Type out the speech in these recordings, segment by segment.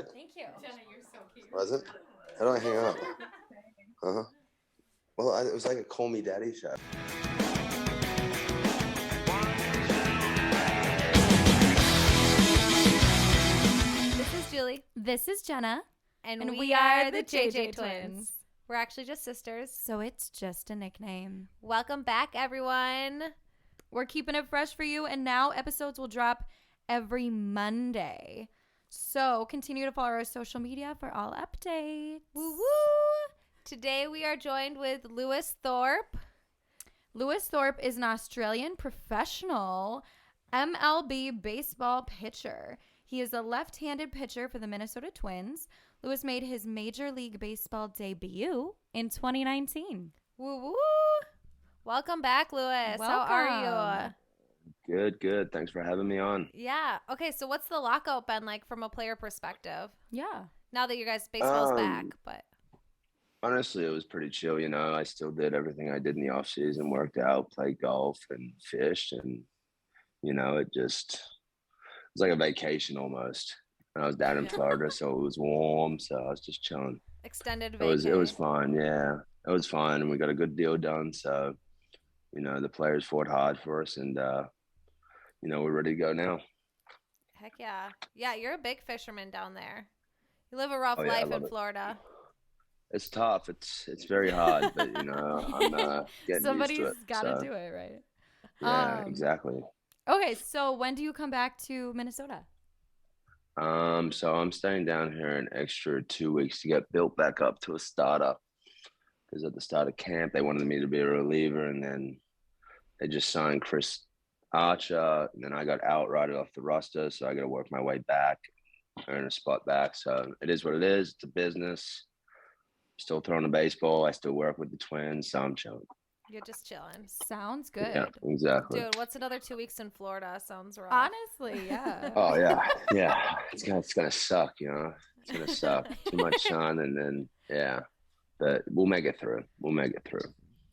good. Thank you. Jenna, you're so cute. Was it? How do I hang up? Uh-huh. Well, it was like a Call Me Daddy show. This is Julie. This is Jenna. And we are the JJTwinzz. We're actually just sisters. So it's just a nickname. Welcome back, everyone. We're keeping it fresh for you, and now episodes will drop every Monday. So continue to follow our social media for all updates. Woo woo! Today we are joined with Lewis Thorpe. Lewis Thorpe is an Australian professional MLB baseball pitcher. He is a left-handed pitcher for the Minnesota Twins. Lewis made his Major League Baseball debut in 2019. Woo woo! Welcome back, Lewis. How are you? Good. Thanks for having me on. Yeah. Okay, so what's the lockout been like from a player perspective? Yeah. Now that you guys baseball's back, but Honestly, it was pretty chill. I still did everything I did in the off season, worked out, played golf, and fished, and it was like a vacation almost. And I was down in Florida, so it was warm, so I was just chilling. extended It vacation. was fun, yeah. It was fun, and we got a good deal done. So, the players fought hard for us, and we're ready to go now. Heck yeah. Yeah, you're a big fisherman down there. You live a rough Oh, yeah, I life love in it. Florida. It's tough. It's very hard, but I'm getting Somebody's used to it. got to So, do it, right? yeah, exactly. Okay, so when do you come back to Minnesota? So I'm staying down here an extra 2 weeks to get built back up to a starter. Because at the start of camp, they wanted me to be a reliever, and then they just signed Chris Archer, and then I got outrighted off the roster, so I got to work my way back, earn a spot back. So it is what it is. It's a business. Still throwing a baseball. I still work with the Twins, so I'm chilling. You're just chilling. Sounds good. Yeah, exactly. Dude, what's another 2 weeks in Florida? Sounds rough. Honestly, yeah. Oh yeah. It's gonna suck, It's gonna suck. Too much sun, and then but we'll make it through.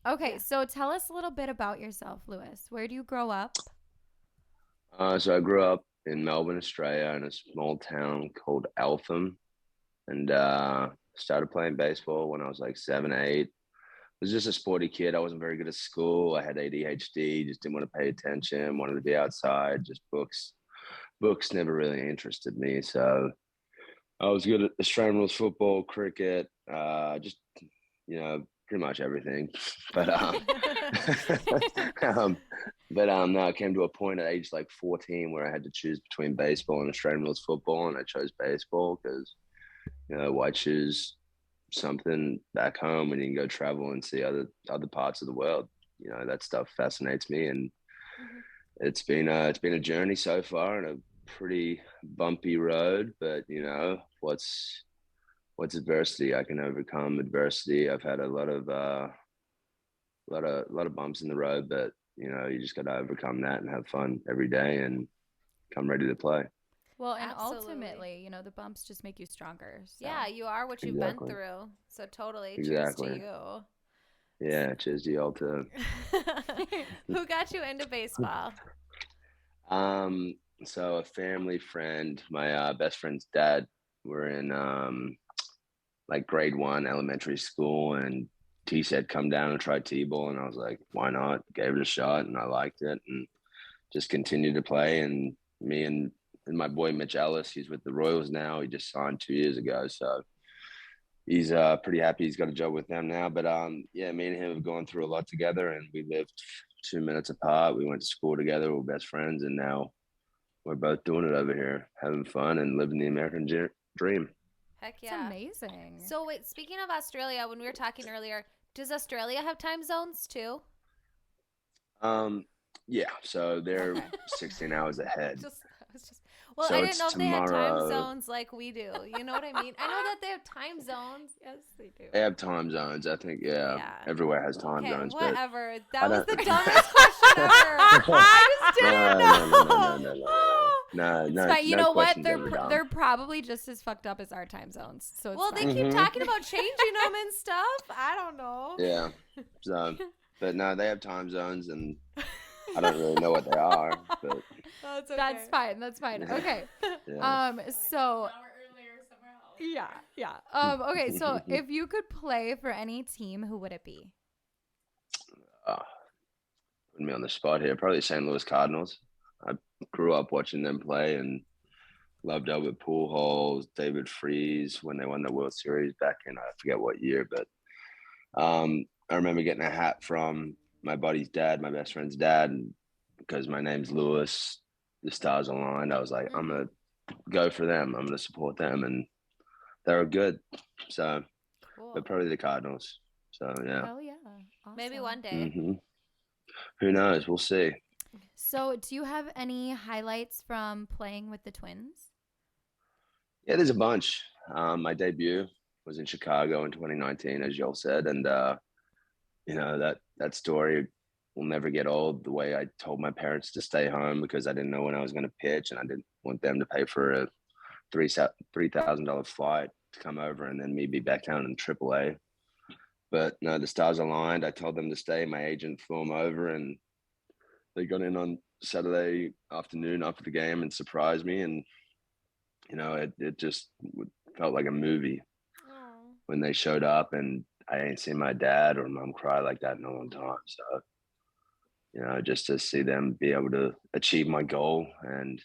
Okay, so tell us a little bit about yourself, Lewis. Where do you grow up? So I grew up in Melbourne, Australia, in a small town called Eltham, and started playing baseball when I was like 7, 8. I was just a sporty kid. I wasn't very good at school. I had ADHD, just didn't want to pay attention, wanted to be outside, just books. Books never really interested me. So I was good at Australian rules football, cricket, just, pretty much everything. But no, it came to a point at age like 14 where I had to choose between baseball and Australian rules football, and I chose baseball because, why choose something back home when you can go travel and see other parts of the world? That stuff fascinates me, and it's been a journey so far and a pretty bumpy road, but what's adversity? I can overcome adversity. I've had a lot of bumps in the road, but you just got to overcome that and have fun every day and come ready to play. Well, and Absolutely. ultimately, the bumps just make you stronger. So. Yeah, you are what you've Exactly. been through. So totally. Exactly. Cheers to Yeah, cheers to y'all too. you. Who got you into baseball? So a family friend, my best friend's dad, were in like grade 1 elementary school, and he said, come down and try T-ball. And I was like, why not? Gave it a shot, and I liked it, and just continued to play. And me and my boy Mitch Ellis, he's with the Royals now. He just signed 2 years ago, so he's pretty happy he's got a job with them now. But me and him have gone through a lot together, and we lived 2 minutes apart. We went to school together. We're best friends, and now we're both doing it over here, having fun and living the American dream. Heck It's yeah. amazing. So wait, speaking of Australia, when we were talking earlier, does Australia have time zones too? Yeah, so they're Okay. 16 hours ahead. Well, So I didn't it's know if they had time tomorrow. zones like we do. You know what I mean? I know that they have time zones. Yes, they do. They have time zones. I think, yeah. Everywhere has time Okay, zones. But whatever. I That was the don't- dumbest question ever. I just didn't know. No, It's no, fine. You no know what? questions ever dumb. They're probably just as fucked up as our time zones. So it's Well, they fine. keep Mhm. talking about changing them and stuff. I don't know. Yeah. So, but no, they have time zones, and I don't really know what they are. But That's okay. That's fine. That's fine. Okay. yeah. So An hour earlier, somewhere Yeah. Okay, so if you could play for any team, who would it be? Putting me on the spot here. Probably St. Louis Cardinals. I grew up watching them play and loved Albert Pujols, David Freese when they won the World Series back in I forget what year, but I remember getting a hat from my buddy's dad, my best friend's dad, and because my name's Lewis, the stars aligned. I was like, I'm gonna go for them. I'm gonna support them, and they were good. So, cool. But probably the Cardinals. So yeah. Hell yeah. Awesome. Maybe one day. Mm-hmm. Who knows? We'll see. So, do you have any highlights from playing with the Twins? Yeah, there's a bunch. My debut was in Chicago in 2019, as y'all said, and that story will never get old. The way I told my parents to stay home because I didn't know when I was going to pitch, and I didn't want them to pay for a $3,000 flight to come over and then me be back down in AAA. But no, the stars aligned. I told them to stay. My agent flew them over, and they got in on Saturday afternoon after the game and surprised me. And it just felt like a movie when they showed up, and I ain't seen my dad or mom cry like that in a long time. So, just to see them be able to achieve my goal and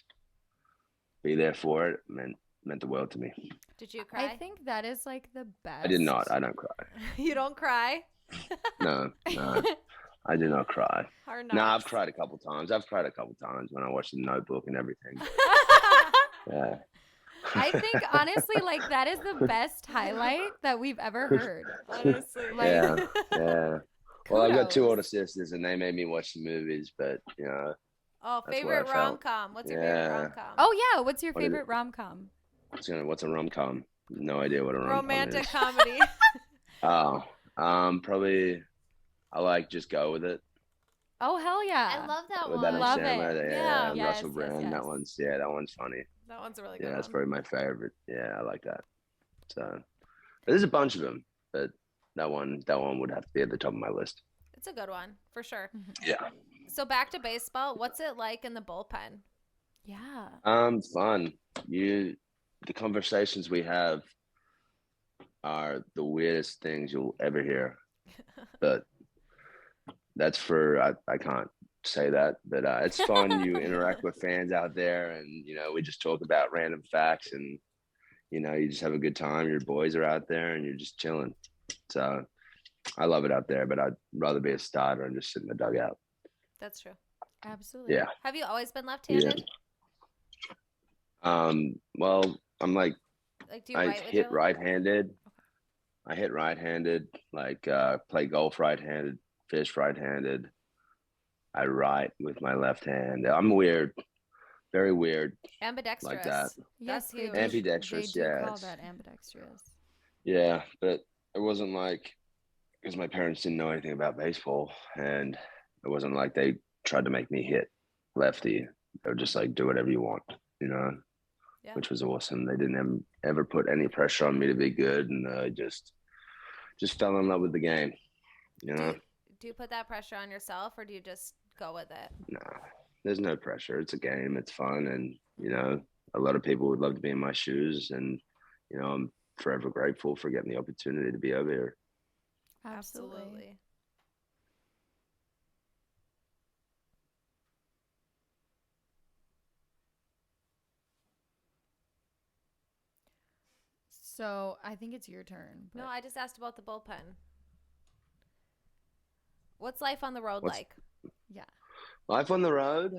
be there for it meant the world to me. Did you cry? I think that is like the best. I did not. I don't cry. You don't cry? No. I do not cry. No, I've cried a couple times. When I watched The Notebook and everything. Yeah. I think honestly, like that is the best highlight that we've ever heard. Honestly, yeah. Well, I've got two older sisters, and they made me watch the movies. But Oh, favorite rom-com. What's your favorite rom-com? Oh yeah, what's your favorite rom-com? What's a rom-com? No idea what a rom-com romantic is. comedy. Probably I like Just Go With It. Oh hell yeah! I love that With one. Adam Love Sandler, it. Yeah, Yes, Russell Brand. yes. That one's funny. That one's a really good. Yeah, that's one. probably my favorite. Yeah, I like that. So there's a bunch of them, but that one would have to be at the top of my list. It's a good one for sure. Yeah. So back to baseball. What's it like in the bullpen? Yeah. Fun. The conversations we have are the weirdest things you'll ever hear, but that's I can't say that, but it's fun. You interact with fans out there, and we just talk about random facts, and you just have a good time. Your boys are out there, and you're just chilling. So I love it out there, but I'd rather be a starter and just sit in the dugout. That's true. Absolutely. Yeah. Have you always been left-handed? Yeah. Well, I'm like do you I write with hit your right-handed. I hit right-handed. Like play golf right-handed, fish right-handed. I write with my left hand. I'm weird, very weird. Ambidextrous. Like that. Yes, huge. Ambidextrous. They do Yes. call that ambidextrous. Yeah, but it wasn't like because my parents didn't know anything about baseball, and it wasn't like they tried to make me hit lefty. They were just like, do whatever you want, Yeah. which was awesome. They didn't ever put any pressure on me to be good, and I just fell in love with the game. Do you put that pressure on yourself, or do you just go with it? No, there's no pressure. It's a game. It's fun, and a lot of people would love to be in my shoes, and I'm forever grateful for getting the opportunity to be over here. Absolutely. So I think it's your turn. No, I just asked about the bullpen. What's life on the road like? Yeah. Life on the road,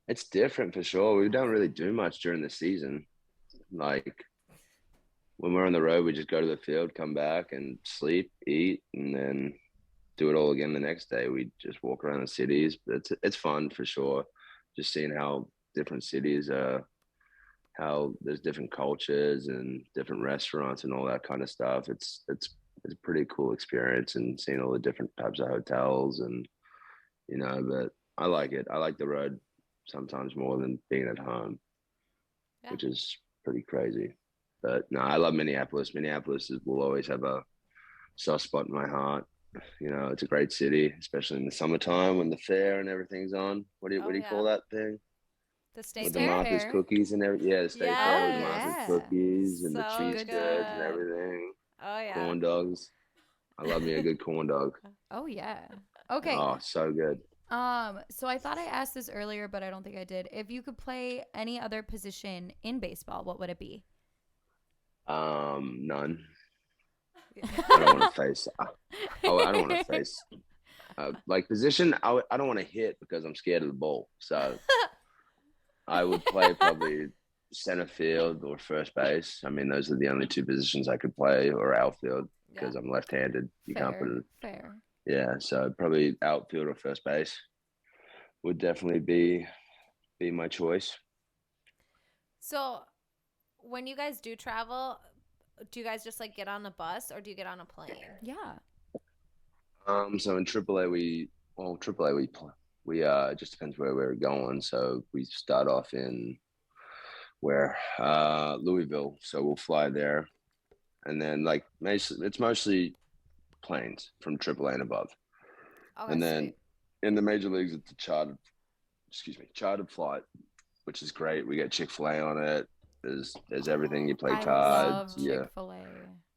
it's different for sure. We don't really do much during the season. Like when we're on the road, we just go to the field, come back and sleep, eat, and then do it all again the next day. We just walk around the cities. But it's fun for sure. Just seeing how different cities are, how there's different cultures and different restaurants and all that kind of stuff. It's a pretty cool experience, and seeing all the different types of hotels and but I like it. I like the road sometimes more than being at home, which is pretty crazy. But no, I love Minneapolis. Will always have a soft spot in my heart. It's a great city, especially in the summertime when the fair and everything's on. What do you call that thing? The state with the fair. Martha's cookies and everything. Yeah, the state fair with Martha's cookies and the So cheese curds and everything. Oh yeah. Corn dogs. I love me a good corn dog. Oh yeah. Okay. Oh, so good. So I thought I asked this earlier, but I don't think I did. If you could play any other position in baseball, what would it be? None. I don't want to face. I don't want to face. Like position, I don't want to hit because I'm scared of the ball. So I would play probably center field or first base. I mean, those are the only two positions I could play, or outfield because I'm left-handed. You can't put it. Fair. Yeah, so probably outfield or first base would definitely be my choice. So when you guys do travel, do you guys just like get on the bus or do you get on a plane? Yeah. So in AAA we it just depends where we're going. So we start off in Louisville. So we'll fly there, and then like it's mostly planes from AAA and above. Okay, and then in the major leagues, it's a chartered flight, which is great. We get Chick-fil-A on it. There's everything. You play cards. I love Chick-fil-A.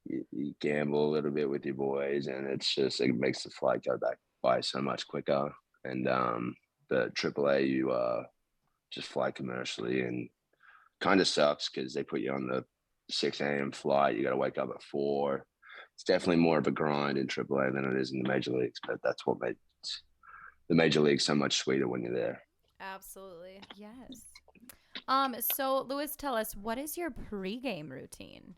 You gamble a little bit with your boys, and it makes the flight go back by so much quicker. And the AAA, you just fly commercially, and kind of sucks because they put you on the 6 a.m. flight. You got to wake up at 4. It's definitely more of a grind in AAA than it is in the major leagues, but that's what makes the major league so much sweeter when you're there. Absolutely. Yes. So Lewis, tell us, what is your pregame routine?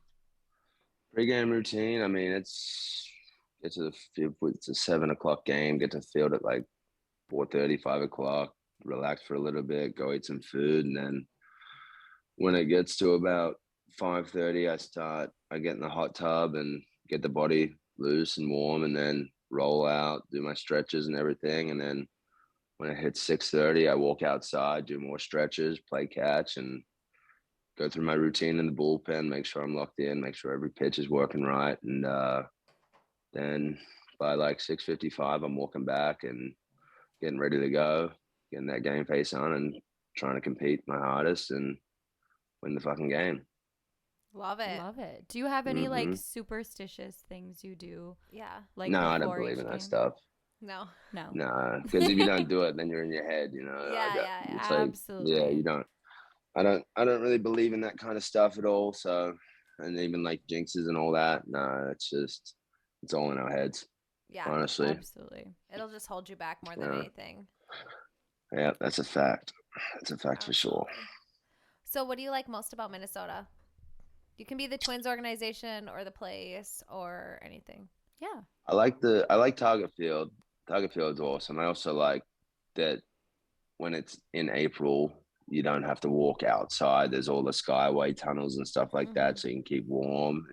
Pre-game routine, I mean, it's a 7:00 game, get to the field at like 4:30, 5:00, relax for a little bit, go eat some food, and then when it gets to about 5:30, I get in the hot tub and get the body loose and warm, and then roll out, do my stretches and everything. And then when it hits 6:30, I walk outside, do more stretches, play catch, and go through my routine in the bullpen, make sure I'm locked in, make sure every pitch is working right. And then by like 6:55, I'm walking back and getting ready to go, getting that game face on and trying to compete my hardest and win the fucking game. Love it. Love it. Do you have any like superstitious things you do? Yeah. Like no, I don't believe in that stuff. No. Nah, because if you don't do it, then you're in your head, you know. Yeah, absolutely. Yeah, you don't. I don't really believe in that kind of stuff at all. So, and even like jinxes and all that. No, it's all in our heads. Yeah, honestly, absolutely. It'll just hold you back more than anything. Yeah, that's a fact. That's a fact for sure. So, what do you like most about Minnesota? You can be the Twins organization or the place or anything. Yeah. I like Target Field. Target Field's awesome. I also like that when it's in April, you don't have to walk outside. There's all the Skyway tunnels and stuff like that, so you can keep warm.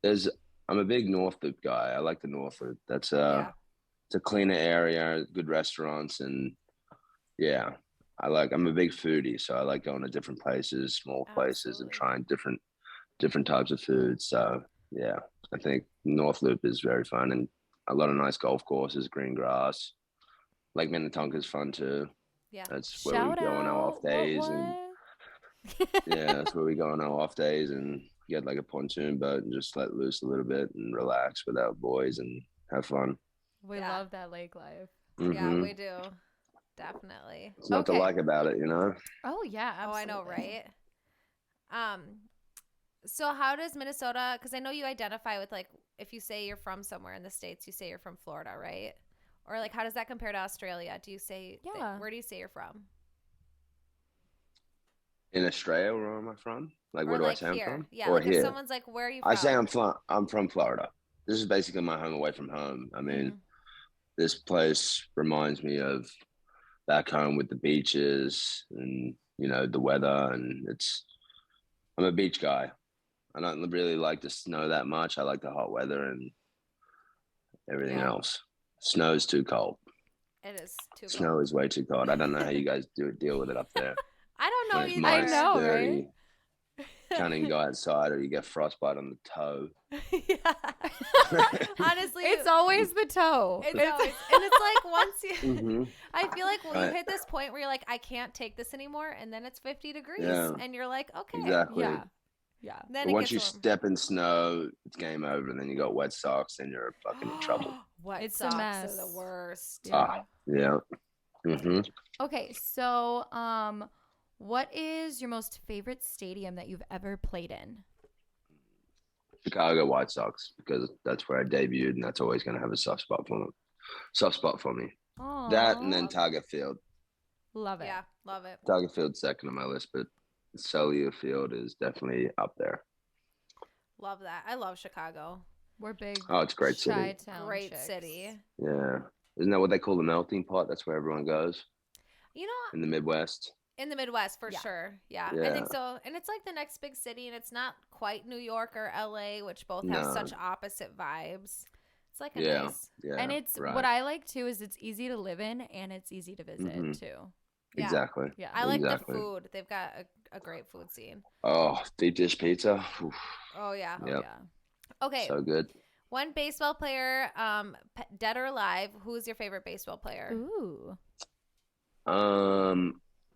And I'm a big North Loop guy. I like the North Loop. It's a cleaner area, good restaurants, and yeah. I'm a big foodie, so I like going to different places, small places, and trying different types of food. So yeah, I think North Loop is very fun, and a lot of nice golf courses, green grass. Lake Minnetonka is fun too. Yeah, that's where we go on our off days, and that's where we go on our off days and get like a pontoon boat and just let loose a little bit and relax with our boys and have fun. We love that lake life. Yeah, we do. Definitely. There's nothing to like about it, you know? Oh, yeah, absolutely. Oh, I know, right? So how does Minnesota, because I know you identify with, like, if you say you're from somewhere in the States, you say you're from Florida, right? Or, like, how does that compare to Australia? Do you say, where do you say you're from? In Australia, where am I from? Like, where do I say I'm from? Yeah, or like here? If someone's like, where are you from? I say I'm from Florida. This is basically my home away from home. I mean, this place reminds me of back home with the beaches and, you know, the weather. And I'm a beach guy. I don't really like the snow that much. I like the hot weather and everything else. Snow's too cold. It is too cold. Snow is way too cold. I don't know how you guys deal with it up there. I don't know either. I know, right? can't even go outside, or you get frostbite on the toe. Yeah. Honestly, It's always the toe. It's always, and it's like once you, hmm I feel like when you Right. hit this point where you're like, I can't take this anymore, and then it's 50 degrees, Yeah. and you're like, okay, Exactly. Yeah. Yeah. then But it once gets you warm. step in snow, it's game over. And then you got wet socks, then you're fucking in trouble. Wet It's a socks mess. are the worst. Yeah. Yeah. hmm Okay, so what is your most favorite stadium that you've ever played in? Chicago White Sox, because that's where I debuted, and that's always going to have a soft spot for me. Oh, That and then Tiger Field. love it. Yeah, love it. Tiger Field's second on my list, but Soldier Field is definitely up there. Love that. I love Chicago. We're big. Oh, it's a great city. Chi-town Great chicks. city. Yeah. Isn't that what they call the melting pot? That's where everyone goes You know, in the Midwest. in the Midwest for Yeah. sure. Yeah, I Yeah. think so. And it's like the next big city, and it's not quite New York or LA, which both have No. such opposite vibes. It's like a Yeah. nice. Yeah. And it's right. what I like too is it's easy to live in and it's easy to visit Mhm. too. Yeah. Exactly. Yeah. I like Exactly. the food. They've got a great food scene. Oh, deep dish pizza. Oof, Oh yeah. Oh, Yep. yeah. Okay. so good. One baseball player, dead or alive. Who is your favorite baseball player? Ooh.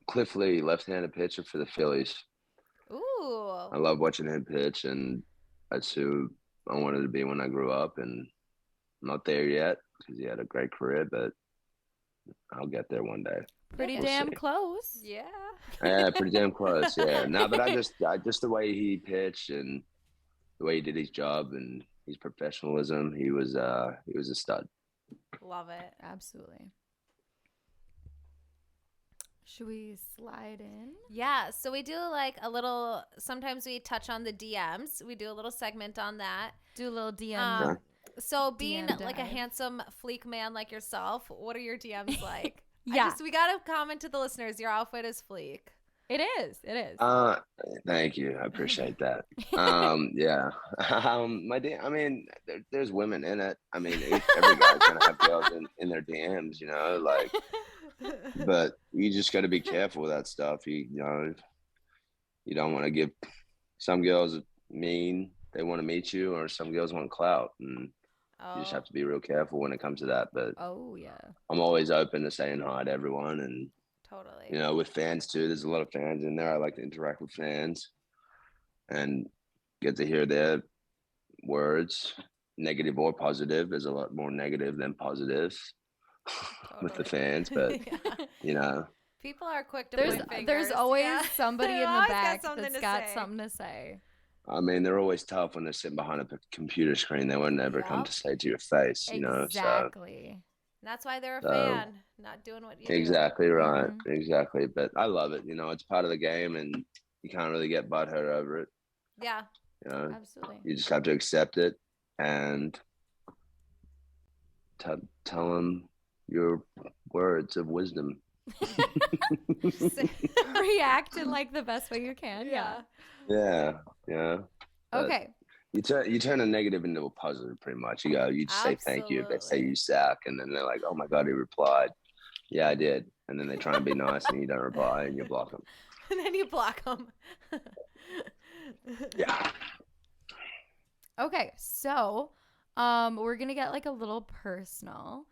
Cliff Lee, left-handed pitcher for the Phillies. I Ooh. love watching him pitch, and that's who I wanted to be when I grew up. And I'm not there yet because he had a great career, but I'll get there one day. Pretty We'll damn see. close. Yeah. Yeah, pretty damn close. Yeah, no, but I just the way he pitched and the way he did his job and his professionalism, he was a stud. Love it. Absolutely. Should we slide in? Yeah, so we do like a little, sometimes we touch on the DMs. We do a little segment on that. Do a little DM. Um, so being DM like a dive. handsome fleek man like yourself, what are your DMs like? Yeah. We got to comment to the listeners. Your outfit is fleek. It is. It is. Thank you. I appreciate that. Yeah. I mean, there's women in it. I mean, every guy's gonna have girls in their DMs, like. But you just got to be careful with that stuff. You don't want to give. Some girls mean they want to meet you, or some girls want clout, and you just have to be real careful when it comes to that. But Oh, yeah. I'm always open to saying hi to everyone, and Totally. with fans too. There's a lot of fans in there. I like to interact with fans and get to hear their words, negative or positive. There's a lot more negative than positive with the Totally. fans, but Yeah. People are quick to There's point fingers. there's always Yeah. somebody in They the always got back something that's to got say. something to say. I mean, they're always tough when they're sitting behind a computer screen. They would never come Yep. to say to your face, So Exactly. That's why they're a So- fan, not doing what you do. exactly right, Mhm. exactly. But I love it. It's part of the game, and you can't really get butthurt over it. Yeah. Absolutely. You just have to accept it and tell them your words of wisdom. React in like the best way you can. Yeah. Yeah. But Okay. you turn a negative into a positive, pretty much. You just say thank you. If they say Absolutely. you suck, and then they're like, "Oh my god, he replied." Yeah, I did. And then they try and be nice, and you don't reply, and you block them. And then you block them. Yeah. Okay. So, we're gonna get like a little personal.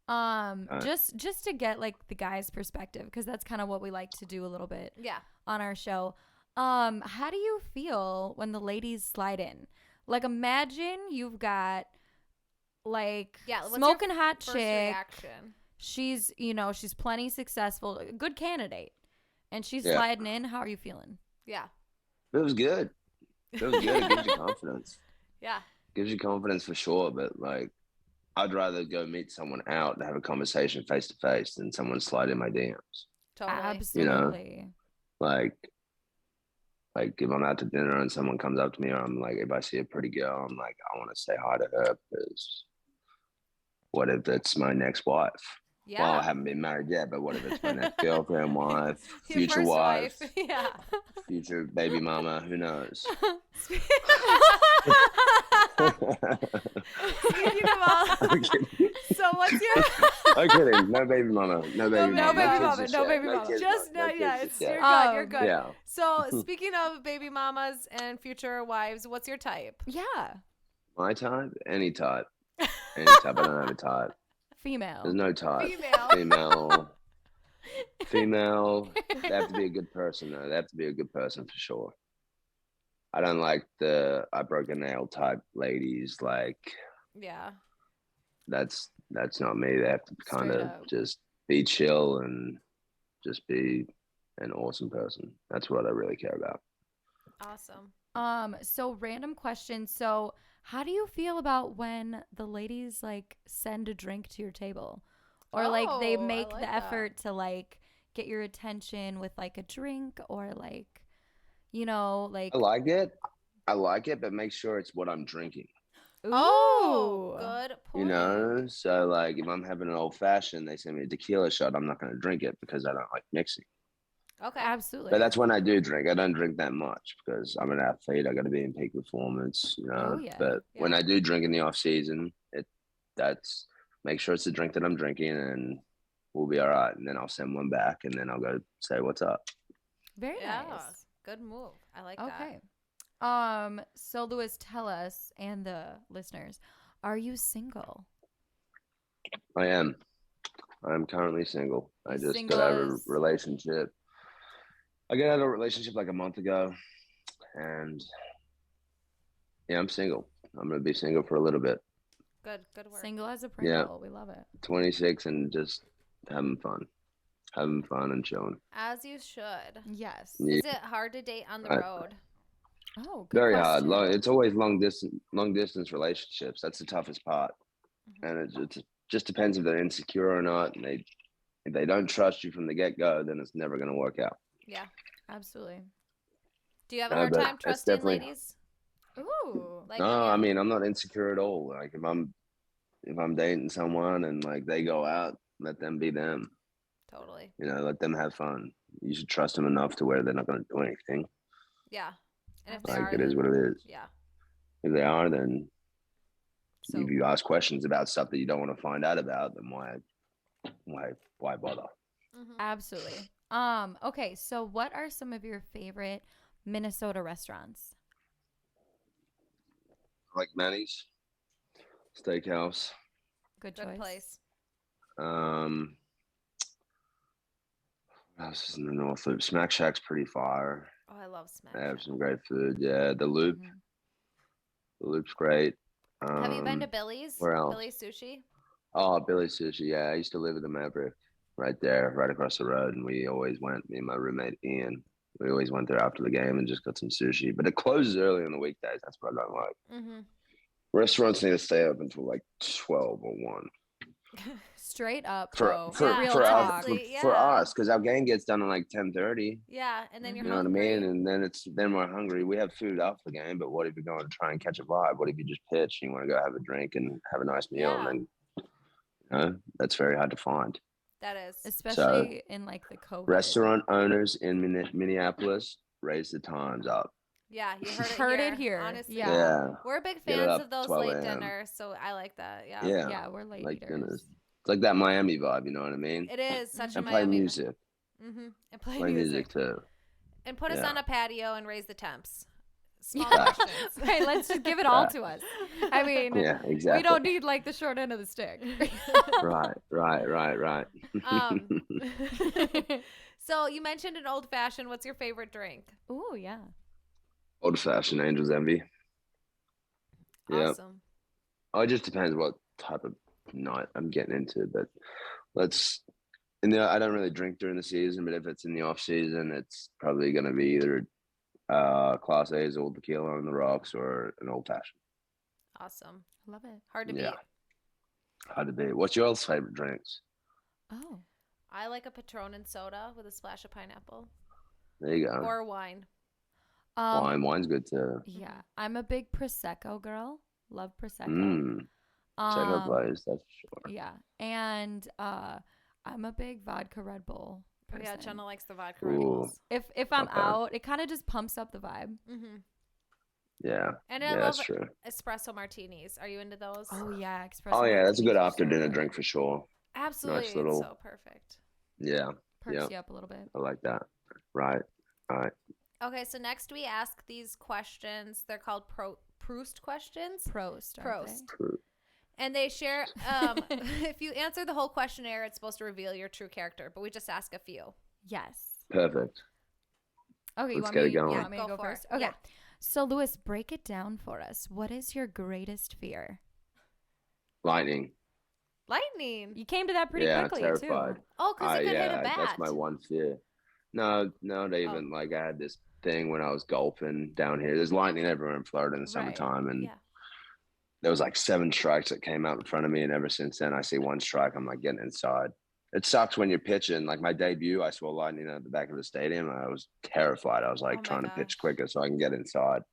Just to get like the guy's perspective, because that's kind of what we like to do a little bit Yeah. on our show. How do you feel when the ladies slide in? Like, imagine you've got like Yeah. What's smoking your hot first chick. reaction? She's she's plenty successful, good candidate, and she's Yeah. sliding in. How are you feeling? Yeah. It was good. It was good. It gives you confidence. Yeah. Gives you confidence for sure. But like, I'd rather go meet someone out and have a conversation face to face than someone slide in my DMs. Totally. Absolutely. Like if I'm out to dinner and someone comes up to me, or I'm like, if I see a pretty girl, I'm like, I want to say hi to her, because what if it's my next wife? Yeah. Well, I haven't been married yet, but what if it's my next girlfriend, wife, Your future first wife, Yeah. future baby mama? Who knows? Speaking of all, I'm kidding. so what's your I'm kidding. No baby mama. No baby no mama. baby kids mama, just no yet. baby No mama. kids Just yet. no, kids yeah, just it's yet. you're good. You're good. Yeah. So speaking of baby mamas and future wives, what's your type? Yeah. My type? Any type. Any type. I don't have a type. Female. There's no type. Female. Female. They have to be a good person though. They have to be a good person for sure. I don't like the I broke a nail type ladies. Like Yeah. that's not me. They have to kind Straight of up. just be chill and just be an awesome person. That's what I really care about. Awesome. So random question. So how do you feel about when the ladies like send a drink to your table? Or like they Oh, I make like the that. effort to like get your attention with like a drink or like, you know, like I like it, but make sure it's what I'm drinking. Oh, Ooh. good point. You know, so like if I'm having an old fashioned, they send me a tequila shot. I'm not going to drink it because I don't like mixing. Okay. Absolutely. But that's when I do drink. I don't drink that much because I'm an athlete. I got to be in peak performance. You know, Oh, yeah. but when Yeah. I do drink in the off season, that's make sure it's the drink that I'm drinking, and we'll be all right. And then I'll send one back, and then I'll go say what's up. Very Yeah. nice. Good move. I like that. Okay. So Lewis, tell us and the listeners, are you single? I am. I'm currently single. I just Single got out of a as- relationship. I got out of a relationship like a month ago, and yeah, I'm single. I'm gonna be single for a little bit. Good work. Single as a Pringle. We love it. 26 and just having fun and chilling. As you should. Yes. Yeah. Is it hard to date on the Right. road? Oh, good Very hard. question. It's always long distance relationships. That's the toughest part, Mhm. and it just depends if they're insecure or not. And if they don't trust you from the get go, then it's never gonna work out. Yeah. Absolutely. Do you have a No, hard but time it's trusting definitely- ladies? Ooh. Like, No, yeah. I mean I'm not insecure at all. Like if I'm dating someone and like they go out, let them be them. Totally. You know, let them have fun. You should trust them enough to where they're not going to do anything. Yeah. And if they Like are, it is then- what it is. Yeah. If they are, then So if you ask questions about stuff that you don't want to find out about, then why bother? mhm. Absolutely. Okay, so what are some of your favorite Minnesota restaurants? Like Manny's Steakhouse. Good Good choice. place. What else is in the North Loop? Smack Shack's pretty fire. Oh, I love Smash. They have some great food. Yeah, the Loop. Mhm. The Loop's great. Have you been to Billy's? where else? Billy's Sushi? Oh, Billy's Sushi. Yeah, I used to live at the Maverick right there, right across the road. And we always went, me and my roommate Ian, we always went there after the game and just got some sushi. But it closes early on the weekdays. That's what I don't like. Mm-hmm. Restaurants need to stay up until like 12 or 1. Straight up, For, bro. for, Real for, talk. honestly, for yeah. us, because our game gets done at like 10:30. Yeah, and then you're You know what I hungry. mean? And then we're hungry. We have food after the game, but what if you're going to try and catch a vibe? What if you just pitch and you want to go have a drink and have a nice meal? Yeah. And then, that's very hard to find. That is. Especially in like the COVID. Restaurant owners in Minneapolis raise the times up. Yeah, you heard it Heard here. it here. Honestly. Yeah. Yeah. We're big Get it fans up of those 12 late a.m. dinners, so I like that. Yeah. Yeah. Yeah, we're late Like eaters. dinners. It's like that Miami vibe, you know what I mean? It is such a And play Miami. music. Mm-hmm. And play Play music. music too. And put us Yeah. on a patio and raise the temps. Small Yeah. questions. Right, let's just give it all to us. I mean, Yeah, exactly. we don't need like the short end of the stick. Right. So you mentioned an old fashioned. What's your favorite drink? Ooh, yeah. Old fashioned Angel's Envy. Yeah. Awesome. Oh, it just depends what type of night I'm getting into, but I don't really drink during the season, but if it's in the off season, it's probably going to be either Class A's old tequila on the rocks or an old fashioned. Awesome. Love it. Hard to Yeah. beat. Hard to beat. What's your favorite drinks? Oh. I like a Patron and soda with a splash of pineapple There you go. or wine. Wine's good too. Yeah. I'm a big Prosecco girl. Love Prosecco. Prosecco plays, that's for sure. Yeah. And I'm a big vodka Red Bull Oh, person. yeah, Jenna likes the vodka Ooh. Red Bulls. If I'm Okay. out, it kind of just pumps up the vibe. Mm-hmm. Yeah, And I yeah, love that's true. espresso martinis. Are you into those? Oh yeah, espresso. Oh yeah, that's a good martinis are after so dinner good. drink for sure. Absolutely. Nice little. It's so perfect. Yeah. Perks Yep. you up a little bit. I like that. Right. All right. Okay, so next we ask these questions. They're called Proust questions. Proust. Proust. And they share, if you answer the whole questionnaire, it's supposed to reveal your true character, but we just ask a few. Yes. Perfect. Okay, Let's get it going. You want me to go for first? it. Okay. Yeah. So, Lewis, break it down for us. What is your greatest fear? Lightning. Lightning. You came to that pretty quickly, terrified. too. Oh, because it could hit a bat. That's my one fear. No, they Oh. even like I had this thing when I was golfing down here. There's lightning everywhere in Florida in the summertime, and Yeah. there was like 7 strikes that came out in front of me, and ever since then, I see 1 strike, I'm like getting inside. It sucks when you're pitching. Like my debut, I saw lightning at the back of the stadium. I was terrified. I was like Oh my trying to gosh. pitch quicker so I can get inside.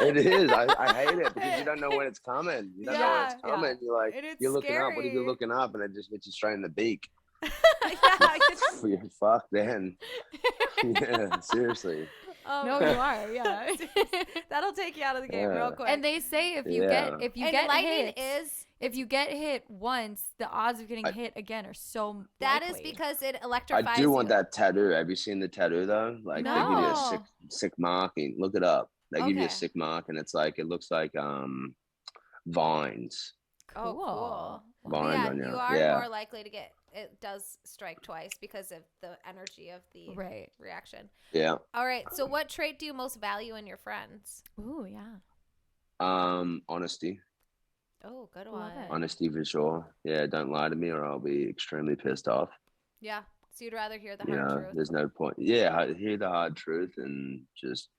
It is. I hate it because you don't know when it's coming. You don't know when it's coming. You're like, And it's you're looking up. What are you scary. looking up? And it just hits you straight in the beak. Yeah. You're fucked then. Yeah, seriously. No, you are. Yeah. That'll take you out of the game real Yeah. quick. And they say if you Yeah. get lightning hit, if you get hit once, the odds of getting hit again are so that is likely. because it electrifies. I do want you. that tattoo. Have you seen the tattoo though? Like they give you a No. sick mark. And look it up. They give you a Okay. sick mark, and it's like it looks like vines. Oh, cool. Vines Yeah, on you. you are Yeah. more likely to get. It does strike twice because of the energy of the Right. reaction. Yeah. All right. So, what trait do you most value in your friends? Ooh, yeah. Honesty. Oh, good Love one. it. Honesty for sure. Yeah, don't lie to me or I'll be extremely pissed off. Yeah. So you'd rather hear the You hard know, truth. there's no point. Yeah, hear the hard truth and just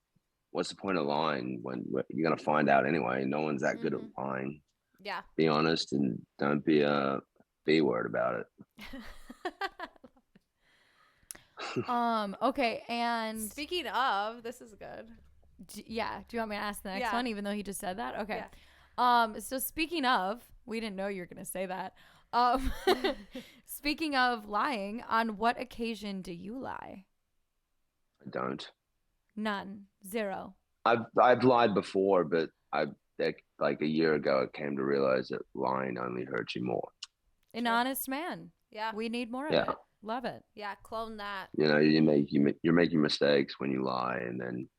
what's the point of lying when you're gonna find out anyway? No one's that good at lying. Yeah. Be honest and don't be a B word about it. Okay, and Speaking of, this is good. yeah, do you want me to ask the next Yeah. one even though he just said that? Okay. Yeah. So speaking of, we didn't know you were going to say that. Speaking of lying, on what occasion do you lie? I don't. None. Zero. I've lied before, but like a year ago I came to realize that lying only hurts you more. An Sure. honest man. Yeah. We need more of Yeah. it. Love it. Yeah. Clone that. You know, you're making mistakes when you lie, and then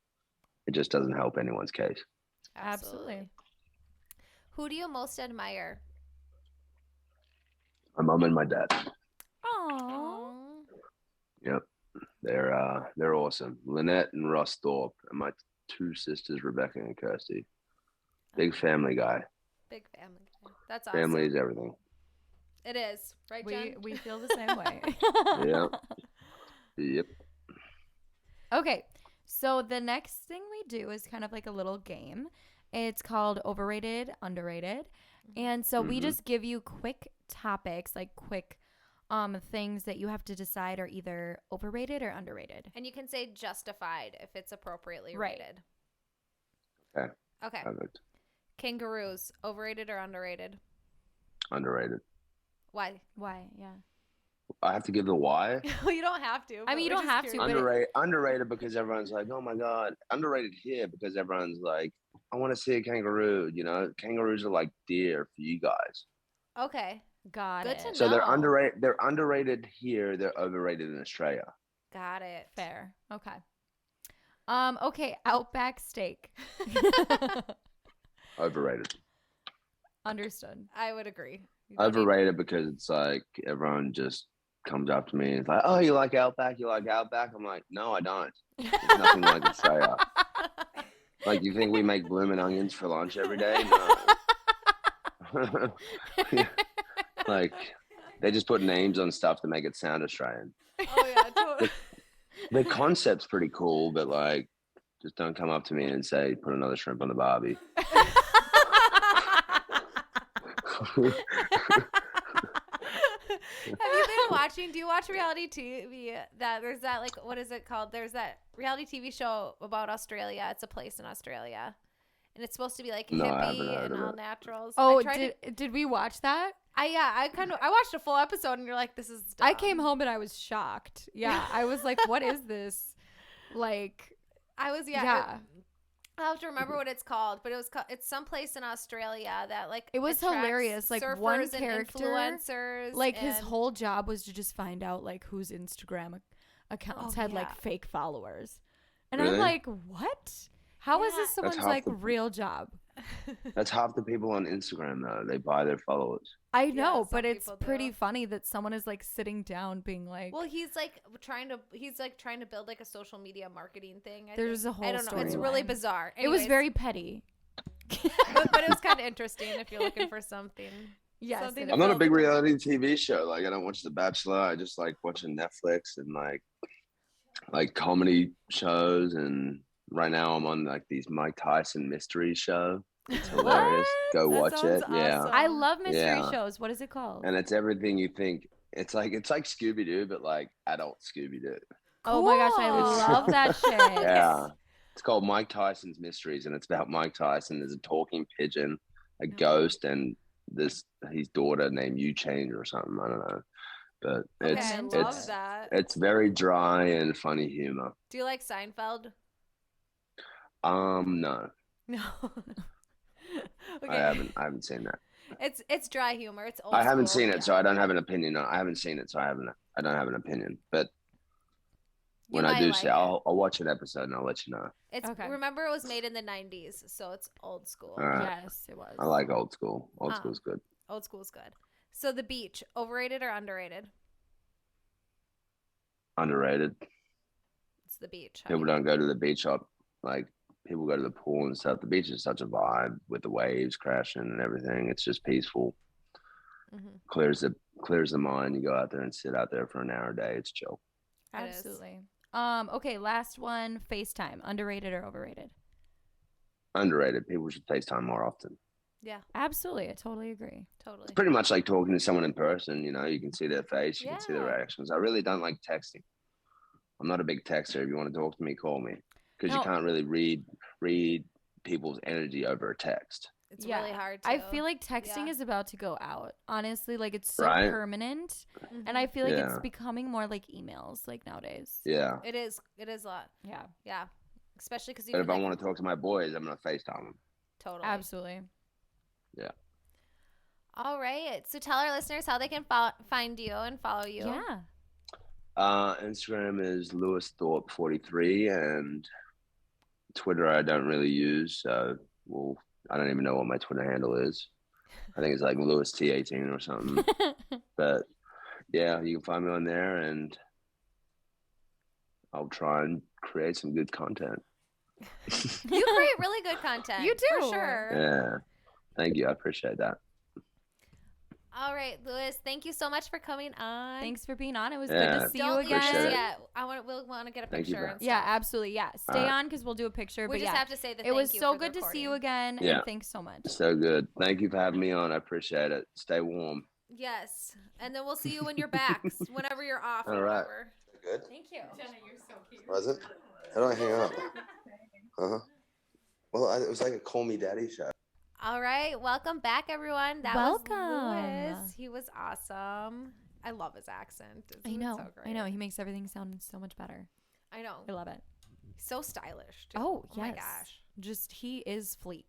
it just doesn't help anyone's case. Absolutely. Who do you most admire? My mom and my dad. Aww. Yep, they're awesome. Lynette and Russ Thorpe, and my 2 sisters, Rebecca and Kirsty. Big family guy. Big family. That's awesome. Family is everything. It is. Right, Jen? We feel the same way. Yep. Okay, so the next thing we do is kind of like a little game. It's called Overrated, Underrated. And so we just give you quick topics, like quick things that you have to decide are either overrated or underrated. And you can say justified if it's appropriately Right. rated. Okay. Okay. Perfect. Kangaroos, overrated or underrated? Underrated. Why? Why? Yeah. I have to give the why. You don't have to. I mean, you don't have to, but Underrated because everyone's like, oh my god. Underrated here because everyone's like, I want to see a kangaroo. You know, kangaroos are like deer for you guys. Okay. Got Good it. to So they're No. underrated. They're underrated here. They're overrated in Australia. Got it. Fair. Okay. Okay, Outback steak. Overrated. Understood. I would agree. You don't need- Overrated because it's like everyone just comes up to me and it's like, oh, you like Outback? You like Outback? I'm like, no, I don't. There's nothing like Australia. Like, you think we make blooming onions for lunch every day? No. Like, they just put names on stuff to make it sound Australian. Oh, yeah. Totally. The concept's pretty cool, but like, just don't come up to me and say, put another shrimp on the barbie. Have you been watching? Do you watch reality TV? There's that like what is it called? There's that reality TV show about Australia. It's a place in Australia, and it's supposed to be like No, I haven't hippie heard and of all it. naturals. Oh, I tried did we watch that? I watched a full episode, and you're like, this is. Dumb. I came home and I was shocked. Yeah, I was like, what is this? Like, I was yeah. I'll have to remember what it's called, but it's someplace in Australia that like It was attracts hilarious. Like one surfers and character, influencers, like his and- whole job was to just find out like whose Instagram accounts had like fake followers, and I'm Really? like, what? How is Yeah. this someone's half like the- real job? That's half the people on Instagram though. They buy their followers. I know, some but it's people do. pretty funny that someone is like sitting down being like, Well, he's trying to build like a social media marketing thing. There's a whole I don't know. It's storyline. really bizarre. it was Anyways, very petty. but it was kind of interesting if you're looking for something. Yes, Something it to I'm not a build big the- reality TV show. Like I don't watch The Bachelor. I just like watching Netflix and like comedy shows. And right now I'm on like these Mike Tyson mystery show. It's hilarious. Go That watch it. sounds Yeah. awesome. I love mystery Yeah. shows. What is it called? And it's everything you think. It's like Scooby Doo, but like adult Scooby Doo. Oh my gosh, I Cool. love that shit. Yeah. It's called Mike Tyson's Mysteries, and it's about Mike Tyson. There's a talking pigeon, a ghost, and his daughter named You Change or something. I don't know. But Okay, it's I it's- love that. it's very dry and funny humor. Do you like Seinfeld? No. No. I haven't seen that. It's dry humor. It's old I haven't school. seen it, so I don't have an opinion. I haven't seen it, so I don't have an opinion. But You when I might do like see, it. I'll watch an episode and I'll let you know. It's Okay. remember it was made in the 90s, so it's old school. All right. Yes, it was. I like old school. Old Oh. school's good. Old school's good. So The Beach, overrated or underrated? Underrated. It's The Beach. People don't go to the beach up like people go to the pool and stuff. The beach is such a vibe with the waves crashing and everything. It's just peaceful. Mm-hmm. Clears the mind. You go out there and sit out there for an hour a day. It's chill. It is. Absolutely. Okay, last one, FaceTime. Underrated or overrated? Underrated. People should FaceTime more often. Yeah, Absolutely. I totally agree. totally. It's pretty much like talking to someone in person. You know, you can see their face, you can see their Yeah. reactions. I really don't like texting. I'm not a big texter. If you want to talk to me, call me, because No. you can't really read people's energy over a text. It's Yeah. really hard to. I feel like texting Yeah. is about to go out. Honestly, like it's so Right. permanent. Mhm. And I feel like it's Yeah. becoming more like emails like nowadays. Yeah. It is a lot. Yeah, Yeah. Especially because you But can, if I like, want to talk to my boys, I'm gonna FaceTime them. totally. absolutely. All right. So tell our listeners how they can find you and follow you. Yeah. Instagram is Lewis Thorpe 43, and Twitter I don't really use. So, I don't even know what my Twitter handle is. I think it's like Lewis T18 or something. But yeah, you can find me on there, and I'll try and create some good content. You create really good content. You For do. sure. Yeah, thank you. I appreciate that. All right, Lewis. Thank you so much for coming on. Thanks for being on. It was good Yeah. to see Don't you leave us Appreciate it. again. yet. We'll want to get a Thank you picture. for- And Yeah, stuff. absolutely. Yeah. Stay Alright. on because we'll do a picture. We but just yeah, have to say that. it was thank you so for the good to see you recording. again. Yeah. And thanks so much. So good. Thank you for having me on. I appreciate it. Stay warm. Yes, and then we'll see you when you're back, whenever you're off or All right. whatever. Good. Thank you. Was it? How do I hang up? Well, it was like a Call Me Daddy show. All right, welcome back, everyone. That Welcome. was Lewis. He was awesome. I love his accent. I know. So great. I know. He makes everything sound so much better. I know. I love it. He's so stylish. Too. Oh, my yes. gosh. Just he is fleek.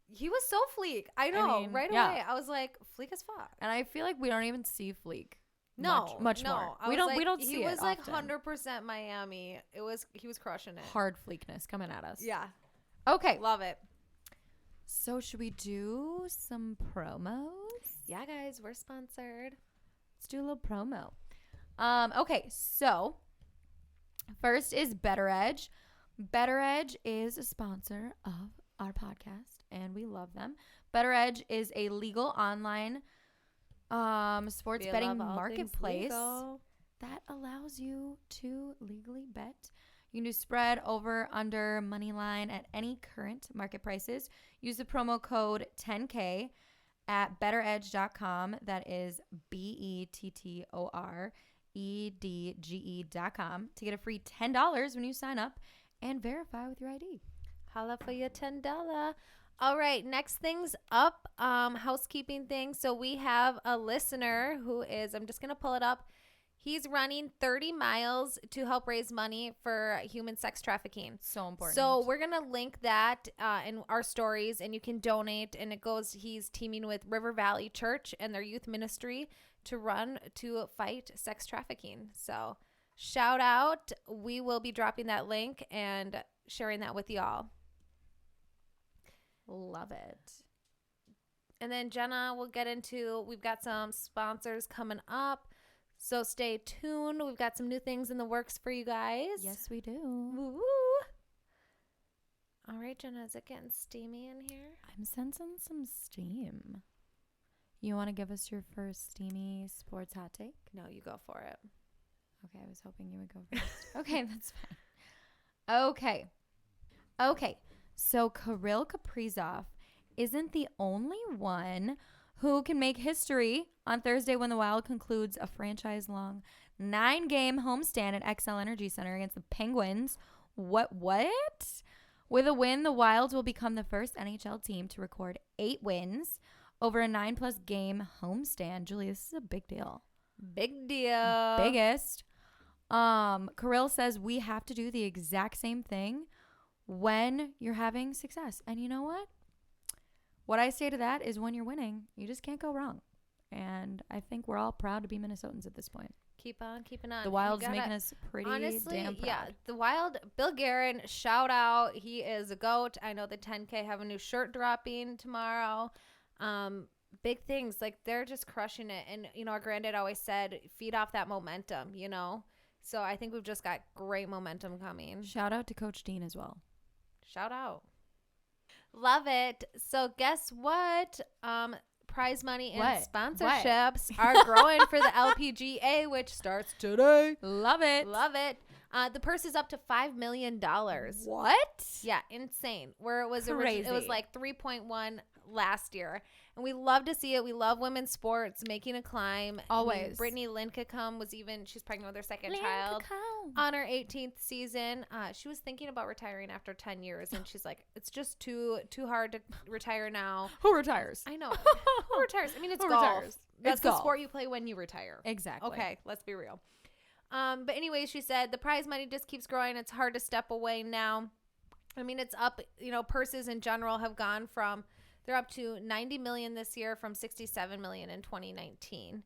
He was so fleek. I know. mean, right yeah. away, I was like, fleek as fuck. And I feel like we don't even see fleek. No, much no. more. I We was don't like, we don't see He it was like often. 100% Miami. He was crushing it. Hard fleekness coming at us. Yeah, Okay. love it. So should we do some promos? Yeah, guys, we're sponsored. Let's do a little promo. Okay, so first is Better Edge. Better Edge is a sponsor of our podcast, and we love them. Better Edge is a legal online sports We betting love all things marketplace legal. that allows you to legally bet. You can do spread, over, under, money line at any current market prices. Use the promo code 10K at betteredge.com. That is BETTOREDGE.com to get a free $10 when you sign up and verify with your ID. Holla for your $10. All right, next things up, housekeeping things. So we have a listener who is, I'm just going to pull it up. He's running 30 miles to help raise money for human sex trafficking. So important. So we're going to link that in our stories, and you can donate. And it goes, he's teaming with River Valley Church and their youth ministry to run to fight sex trafficking. So shout out. We will be dropping that link and sharing that with y'all. Love it. And then Jenna will get into, we've got some sponsors coming up. So stay tuned. We've got some new things in the works for you guys. Yes, we do. Woo-woo. All right, Jenna, is it getting steamy in here? I'm sensing some steam. You want to give us your first steamy sports hot take? No, you go for it. Okay, I was hoping you would go first. Okay, that's fine. Okay, so Kirill Kaprizov isn't the only one who can make history on Thursday when the Wild concludes a franchise-long 9-game homestand at XL Energy Center against the Penguins. What? With a win, the Wild will become the first NHL team to record 8 wins over a 9+ game homestand. Julie, this is a big deal. Big deal. Biggest. Kirill says we have to do the exact same thing when you're having success. And you know what? What I say to that is when you're winning, you just can't go wrong. And I think we're all proud to be Minnesotans at this point. Keep on keeping on. The Wild's making us pretty damn proud. Yeah, the Wild, Bill Guerin, shout out. He is a GOAT. I know the 10K have a new shirt dropping tomorrow. Big things. Like, they're just crushing it. And, you know, our granddad always said, feed off that momentum, you know? So I think we've just got great momentum coming. Shout out to Coach Dean as well. Shout out. Love it. So guess what? Prize money and sponsorships are growing for the LPGA, which starts today. Love it. Love it. The purse is up to $5 million. What? Yeah, insane. Where it was crazy. It was like 3.1 last year. And we love to see it. We love women's sports making a climb. Always. I mean, Brittany Lincecum she's pregnant with her second child on her 18th season. She was thinking about retiring after 10 years. And she's like, it's just too hard to retire now. Who retires? I know. Who retires? I mean, it's Who golf. retires? That's It's the golf. sport you play when you retire. Exactly. Okay, let's be real. But anyway, she said the prize money just keeps growing. It's hard to step away now. I mean, it's up, you know, purses in general have gone from, they're up to 90 million this year from 67 million in 2019.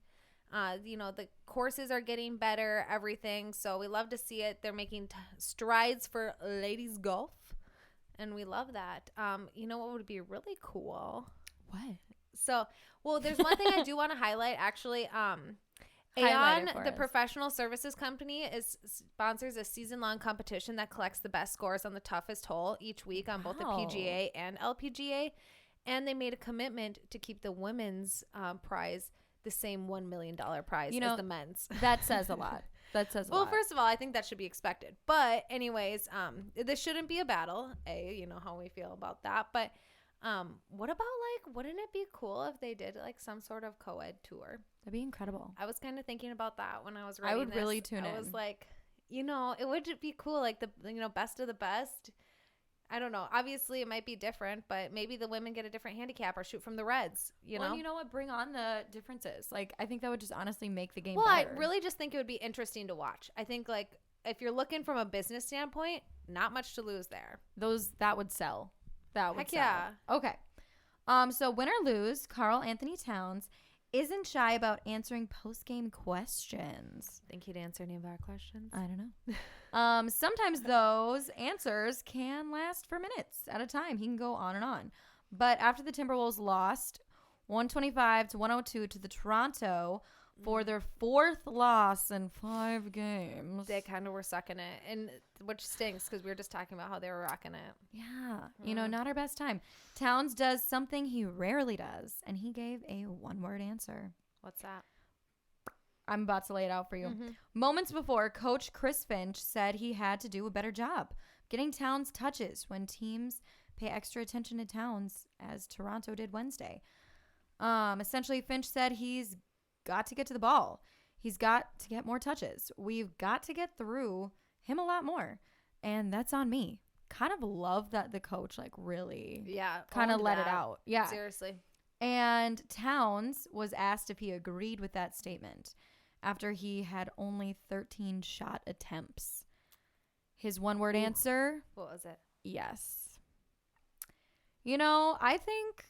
You know, the courses are getting better, everything. So we love to see it. They're making strides for ladies golf. And we love that. You know what would be really cool? What? So, well, there's one thing I do want to highlight, actually. Highlight Aon, it for the us. professional services company, sponsors a season-long competition that collects the best scores on the toughest hole each week on both the Wow. PGA and LPGA. And they made a commitment to keep the women's prize the same $1 million prize You know, as the men's. That says a lot. That says a Well, lot. first of all, I think that should be expected. But anyways, this shouldn't be a battle. You know how we feel about that. But what about, like, wouldn't it be cool if they did, like, some sort of co-ed tour? That'd be incredible. I was kind of thinking about that when I was writing I would this. really tune in. I was like, you know, it would be cool, like, the, you know, best of the best. I don't know. Obviously, it might be different, but maybe the women get a different handicap or shoot from the reds, you know? Well, you know what? Bring on the differences. Like, I think that would just honestly make the game Well, better. I really just think it would be interesting to watch. I think, like, if you're looking from a business standpoint, not much to lose there. That would sell. That would Heck sell. yeah. Okay. So win or lose, Karl Anthony Towns isn't shy about answering post-game questions. Think he'd answer any of our questions? I don't know. Sometimes those answers can last for minutes at a time. He can go on and on. But after the Timberwolves lost 125-102 to the Toronto for their 4th loss in 5 games. They kind of were sucking it, and which stinks because we were just talking about how they were rocking it. Yeah, you know, not our best time. Towns does something he rarely does, and he gave a one-word answer. What's that? I'm about to lay it out for you. Mm-hmm. Moments before, Coach Chris Finch said he had to do a better job getting Towns touches when teams pay extra attention to Towns, as Toronto did Wednesday. Essentially, Finch said he's got to get to the ball. He's got to get more touches. We've got to get through him a lot more. And that's on me. Kind of love that the coach, like, really kind of owned let it that. out. Yeah. Seriously. And Towns was asked if he agreed with that statement. after he had only 13 shot attempts. His one-word answer, What was it? yes. You know, I think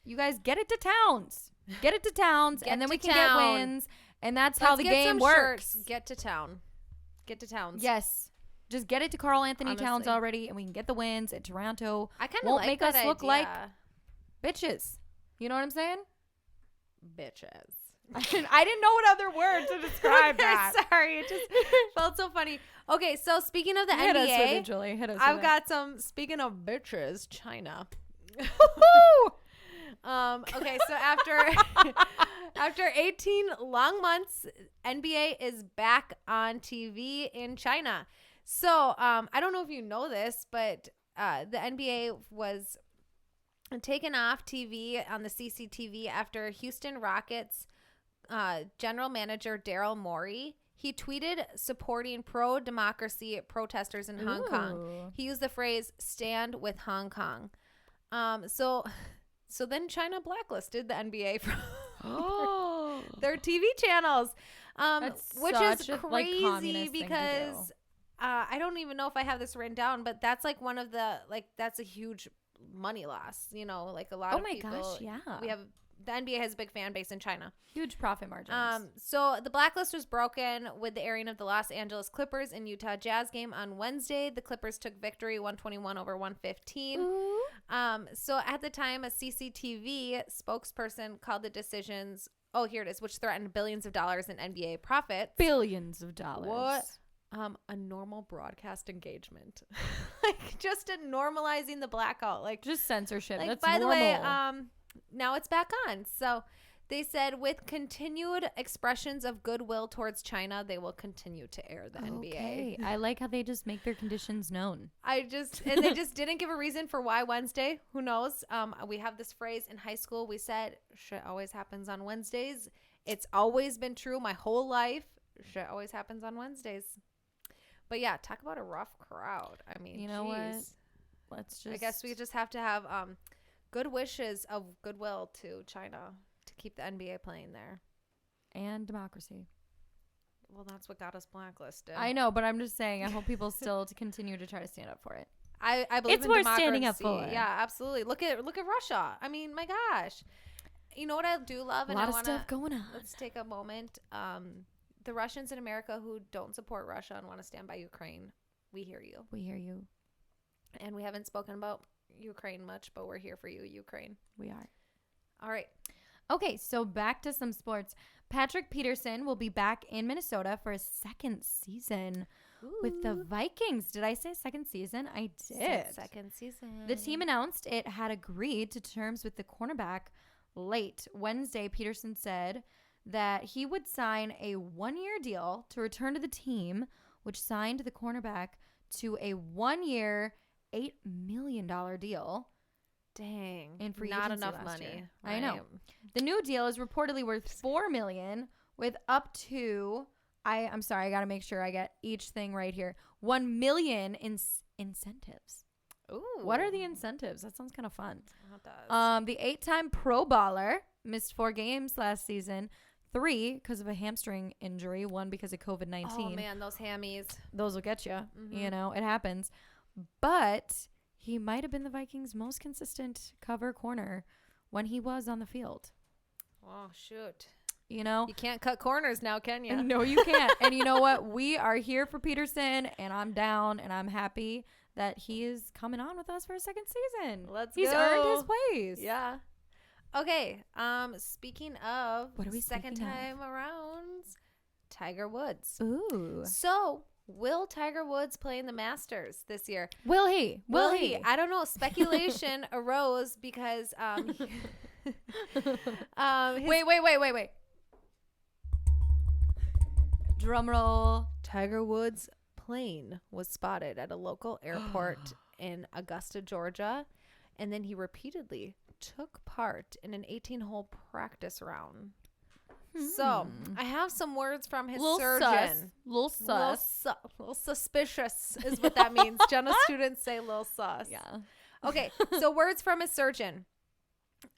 you guys get it to Towns. Get it to Towns, Get and then to we can town. get wins. And that's how Let's the get game some works. shirts. Get to town. Get to Towns. Yes. Just get it to Carl Anthony Towns Honestly. already, and we can get the wins. And Toronto I kind of won't like make that us look idea. like bitches. You know what I'm saying? Bitches. I didn't know what other word to describe that. Sorry, it just felt so funny. Okay, so speaking of the Hit us with NBA, it, Julie. Hit us I've with got some. Speaking of bitches, China. Okay, so after 18 long months, NBA is back on TV in China. So I don't know if you know this, but the NBA was taken off TV on the CCTV after Houston Rockets general manager Daryl Morey. He tweeted supporting pro-democracy protesters in Hong Kong. He used the phrase "stand with Hong Kong." So then China blacklisted the NBA from their TV channels, which is crazy because I don't even know if I have this written down, but that's like one of the that's a huge money loss. You know, like a lot of people. Oh my gosh, yeah. The NBA has a big fan base in China. Huge profit margins. So the blacklist was broken with the airing of the Los Angeles Clippers and Utah Jazz game on Wednesday. The Clippers took victory 121 over 115. So at the time, a CCTV spokesperson called the decisions, here it is, which threatened billions of dollars in NBA profits. Billions of dollars. What? A normal broadcast engagement. Like just normalizing the blackout. Like just censorship. Like, That's by normal. the way, now it's back on. So they said with continued expressions of goodwill towards China, they will continue to air the NBA. Okay. I like how they just make their conditions known. And they just didn't give a reason for why Wednesday. Who knows? We have this phrase in high school. We said shit always happens on Wednesdays. It's always been true my whole life. Shit always happens on Wednesdays. But yeah, talk about a rough crowd. I mean, you know what? I guess we just have to have good wishes of goodwill to China to keep the NBA playing there. And democracy. Well, that's what got us blacklisted. I know, but I'm just saying, I hope people still to continue to try to stand up for it. I believe it's in worth democracy. standing up for. Yeah, absolutely. Look at Russia. I mean, my gosh. You know what I do love? A lot of stuff going on. Let's take a moment. The Russians in America who don't support Russia and want to stand by Ukraine, we hear you. We hear you. And we haven't spoken about Ukraine much, but we're here for you, Ukraine. We are. All right. Okay, so back to some sports. Patrick Peterson will be back in Minnesota for a second season with the Vikings. Did I say second season? I did. Second season. The team announced it had agreed to terms with the cornerback late Wednesday. Peterson said that he would sign a 1-year deal to return to the team, which signed the cornerback to a 1-year, $8 million deal. Dang. In free not agency enough last money. year. I know. The new deal is reportedly worth $4 million with up to I'm sorry, I got to make sure I get each thing right here. $1 million in incentives. Ooh. What are the incentives? That sounds kind of fun. It does. The 8-time Pro Bowler missed 4 games last season. 3 because of a hamstring injury. 1 because of COVID-19. Oh man, those hammies. Those will get you. Mm-hmm. You know, it happens. But he might have been the Vikings' most consistent cover corner when he was on the field. Oh, shoot. You know? You can't cut corners now, can you? No, you can't. And you know what? We are here for Peterson, and I'm down, and I'm happy that he is coming on with us for a second season. He's earned his place. Yeah. Okay. Speaking of what are we second time around, Tiger Woods. Ooh. So, will Tiger Woods play in the Masters this year? Will he? Will he? I don't know. Speculation arose because wait. Drum roll. Tiger Woods' plane was spotted at a local airport in Augusta, Georgia, and then he repeatedly took part in an 18-hole practice round. So, I have some words from his surgeon. Little suspicious is what that means. Jenna students say little sus. Yeah. Okay, so words from his surgeon.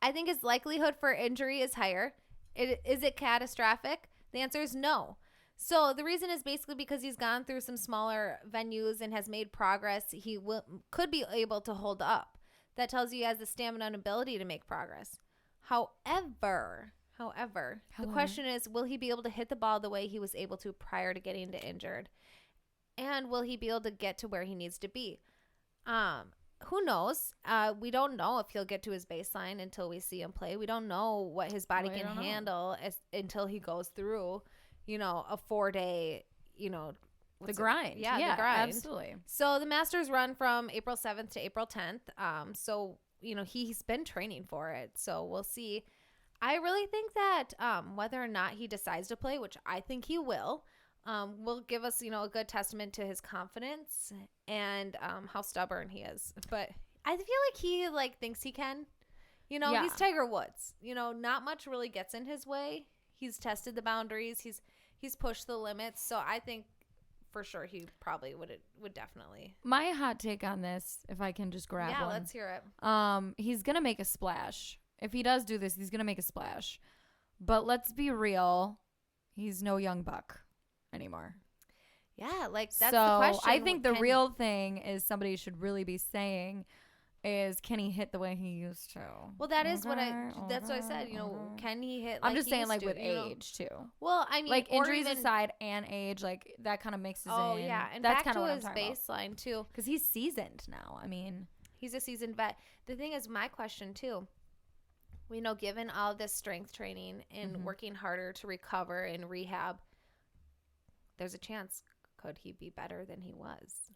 I think his likelihood for injury is higher. Is it catastrophic? The answer is no. So the reason is basically because he's gone through some smaller venues and has made progress. He could be able to hold up. That tells you he has the stamina and ability to make progress. However, the question is, will he be able to hit the ball the way he was able to prior to getting injured? And will he be able to get to where he needs to be? Who knows? We don't know if he'll get to his baseline until we see him play. We don't know what his body can handle until he goes through, a 4-day, the grind. Yeah, the grind. Absolutely. So the Masters run from April 7th to April 10th. So, he's been training for it. So we'll see. I really think that whether or not he decides to play, which I think he will give us, a good testament to his confidence and how stubborn he is. But I feel like he thinks he can. He's Tiger Woods. Not much really gets in his way. He's tested the boundaries. He's pushed the limits. So I think for sure he probably would definitely. My hot take on this, if I can just grab one. Yeah, let's hear it. He's going to make a splash. If he does do this, he's going to make a splash. But let's be real. He's no young buck anymore. Yeah, that's the question. I think the real thing is somebody should really be saying is, can he hit the way he used to? Well, that's what I said, can he hit I'm just saying with age too. Well, I mean, injuries aside and age, that kind of mixes in. Oh, yeah. And that's back kind to of his baseline too. Because he's seasoned now. I mean, he's a seasoned vet. The thing is, my question too, given all this strength training and working harder to recover and rehab, there's a chance. Could he be better than he was?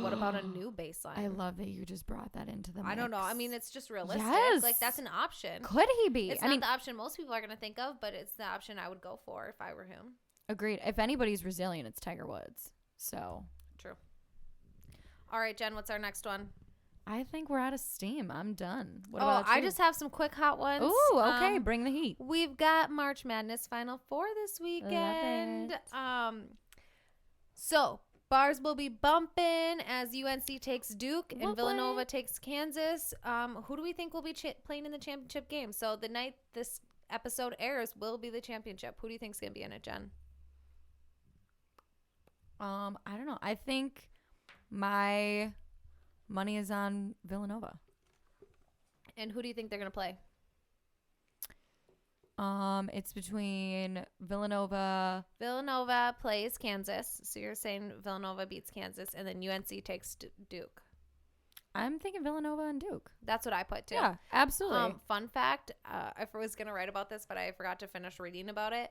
What about a new baseline? I love that you just brought that into the mix. I don't know. I mean, it's just realistic. Yes. That's an option. Could he be? It's not the option most people are going to think of, but it's the option I would go for if I were him. Agreed. If anybody's resilient, it's Tiger Woods. So true. All right, Jen, what's our next one? I think we're out of steam. I'm done. What about you? I just have some quick hot ones. Ooh, okay. Bring the heat. We've got March Madness Final Four this weekend. So bars will be bumping as UNC takes Duke and Villanova takes Kansas. Who do we think will be playing in the championship game? So the night this episode airs will be the championship. Who do you think is going to be in it, Jen? I don't know. I think my money is on Villanova. And who do you think they're going to play? It's between Villanova. Villanova plays Kansas. So you're saying Villanova beats Kansas, and then UNC takes Duke. I'm thinking Villanova and Duke. That's what I put too. Yeah, absolutely. Fun fact, I was going to write about this, but I forgot to finish reading about it.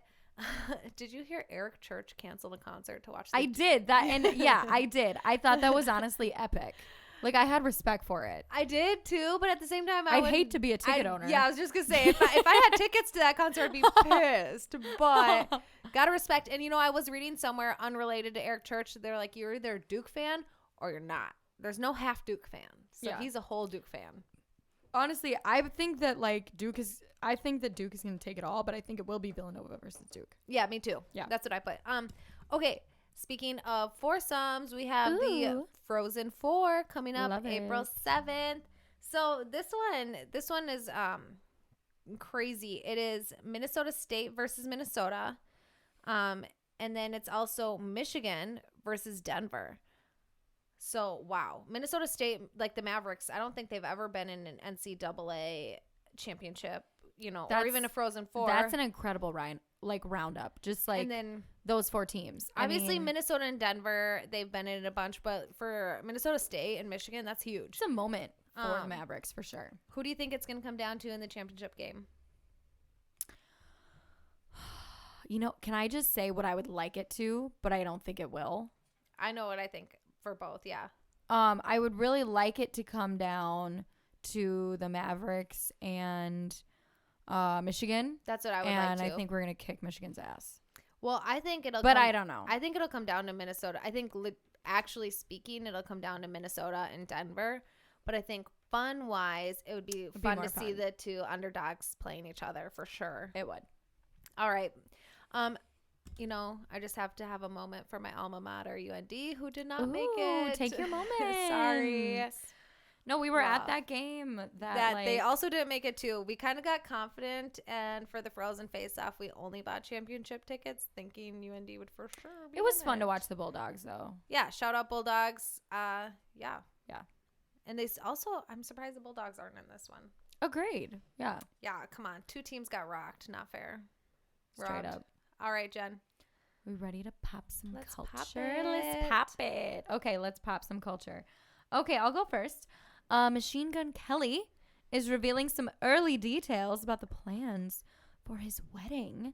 Did you hear Eric Church canceled a concert to watch? I did that, and yeah, I did. I thought that was honestly epic. I had respect for it. I did too, but at the same time, I'd hate to be a ticket owner. Yeah, I was just gonna say if I had tickets to that concert, I'd be pissed. But gotta respect. And I was reading somewhere unrelated to Eric Church. They're like, you're either a Duke fan or you're not. There's no half Duke fan. So he's a whole Duke fan. Honestly, I think that Duke is. I think that Duke is gonna take it all, but I think it will be Villanova versus Duke. Yeah, me too. Yeah, that's what I put. Okay. Speaking of foursomes, we have the Frozen Four coming up April 7th. So this one is crazy. It is Minnesota State versus Minnesota. And then it's also Michigan versus Denver. So, wow. Minnesota State, the Mavericks, I don't think they've ever been in an NCAA championship, or even a Frozen Four. That's an incredible roundup. Just and then those four teams. Obviously, Minnesota and Denver, they've been in a bunch, but for Minnesota State and Michigan, that's huge. It's a moment for the Mavericks for sure. Who do you think it's going to come down to in the championship game? Can I just say what I would like it to, but I don't think it will? I know what I think for both, yeah. I would really like it to come down to the Mavericks and Michigan. That's what I would like and to. I think we're going to kick Michigan's ass. Well, I think it'll But I don't know. I think it'll come down to Minnesota. I think actually speaking, it'll come down to Minnesota and Denver. But I think fun-wise, it would be fun to see the two underdogs playing each other for sure. It would. All right. I just have to have a moment for my alma mater, UND, who did not make it. Take your moment. Sorry. No, we were Wow. at that game that they also didn't make it to. We kind of got confident, and for the Frozen face-off, we only bought championship tickets, thinking UND would for sure be It was in fun to it. watch the Bulldogs, though. Yeah, shout out Bulldogs. Yeah. Yeah. And also, I'm surprised the Bulldogs aren't in this one. Agreed. Yeah. Yeah, come on. 2 teams got rocked. Not fair. Straight Robbed. up. All right, Jen. We ready to pop some Let's culture? pop it. Let's pop it. Okay, let's pop some culture. Okay, I'll go first. Machine Gun Kelly is revealing some early details about the plans for his wedding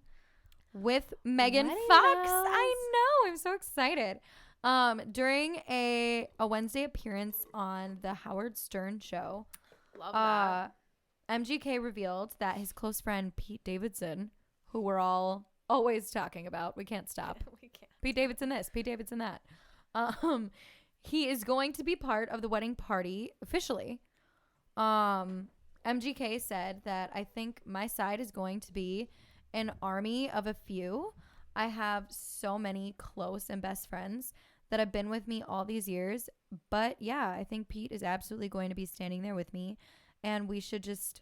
with Megan Wedding Fox. bells. I know. I'm so excited. During a Wednesday appearance on the Howard Stern show, Love that. MGK revealed that his close friend Pete Davidson, who we're all always talking about, we can't stop. We can't. Pete Davidson this, Pete Davidson that. He is going to be part of the wedding party officially. MGK said that I think my side is going to be an army of a few. I have so many close and best friends that have been with me all these years. But yeah, I think Pete is absolutely going to be standing there with me, and we should just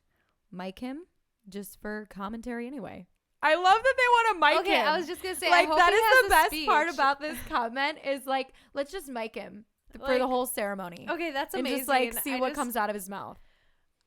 mic him just for commentary anyway. I love that they want to mic him. I was just gonna say, Like, I hope that he is has the a best speech. part about this comment is like, let's just mic him for Like, the whole ceremony. Okay, that's and amazing. just like see what comes out of his mouth.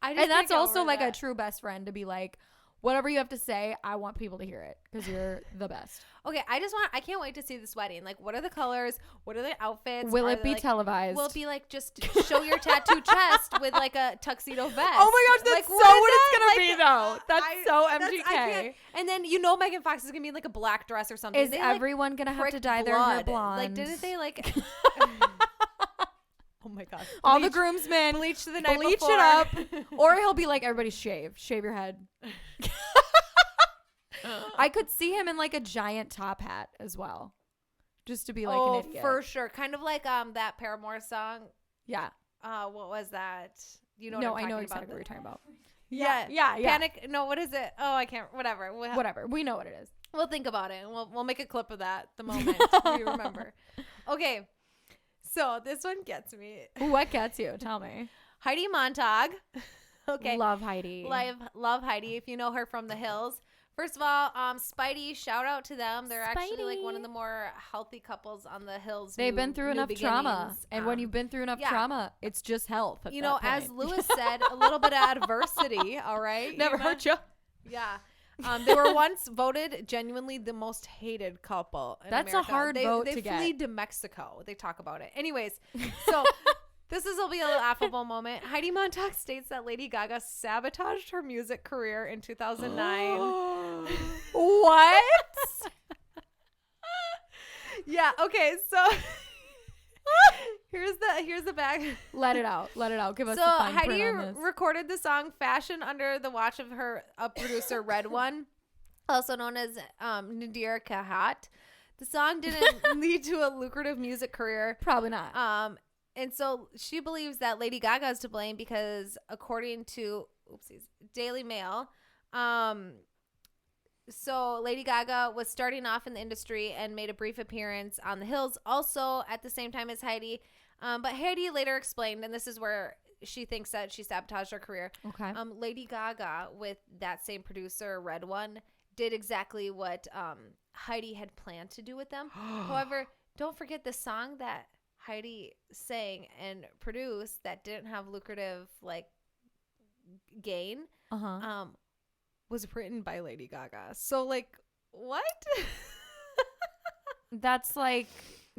I And that's can't get also over like a that. true best friend to be like, whatever you have to say, I want people to hear it because you're the best. Okay, I can't wait to see this wedding. Like, what are the colors? What are the outfits? Will Are it they, be like, televised? Will it be like just show your tattooed chest with like a tuxedo vest? Oh my gosh, that's Like, so is what it's that? gonna Like, be though. That's I- so I MGK. can't- and then Megan Fox is gonna be in like a black dress or something. Is They, like, everyone gonna have to prick dye their hair blood. blonde? Like, didn't they like? Oh my god! All the Bleach- groomsmen bleach the night bleach before. it up, or he'll be like, everybody shave your head. I could see him in like a giant top hat as well, just to be like an idiot. for sure. Kind of like that Paramore song. Yeah. What was that? You know No, what I'm I know talking exactly about. what you're talking about. Yeah. Yeah. Panic. No, what is it? Oh, I can't. Whatever. Whatever. We know what it is. We'll think about it. And we'll make a clip of that the moment we remember. Okay. So this one gets me. What gets you? Tell me. Heidi Montag. Okay. Love Heidi. Love Heidi. If you know her from The Hills. First of all, Spidey, shout out to them. They're actually like one of the more healthy couples on The Hills. They've been through enough trauma. Beginnings. And when you've been through enough trauma, it's just health. At You that know, point. as Lewis said, a little bit of adversity, all right? Never hurt you. Yeah. They were once voted genuinely the most hated couple in That's a America. hard vote they to get. flee to Mexico. They talk about it. Anyways, so will be a laughable moment. Heidi Montag states that Lady Gaga sabotaged her music career in 2009. What? Yeah, okay, so here's the back. Let it out. Give us So the fine Heidi print on this. recorded the song "Fashion" under the watch of her producer Red One, also known as Nadir Kahat. The song didn't lead to a lucrative music career. Probably not. And so she believes that Lady Gaga is to blame because, according to Daily Mail, so Lady Gaga was starting off in the industry and made a brief appearance on The Hills, also at the same time as Heidi. But Heidi later explained, and this is where she thinks that she sabotaged her career. Okay. Lady Gaga, with that same producer, Red One, did exactly what Heidi had planned to do with them. However, don't forget the song that Heidi sang and produced that didn't have lucrative like gain was written by Lady Gaga. So like what? That's like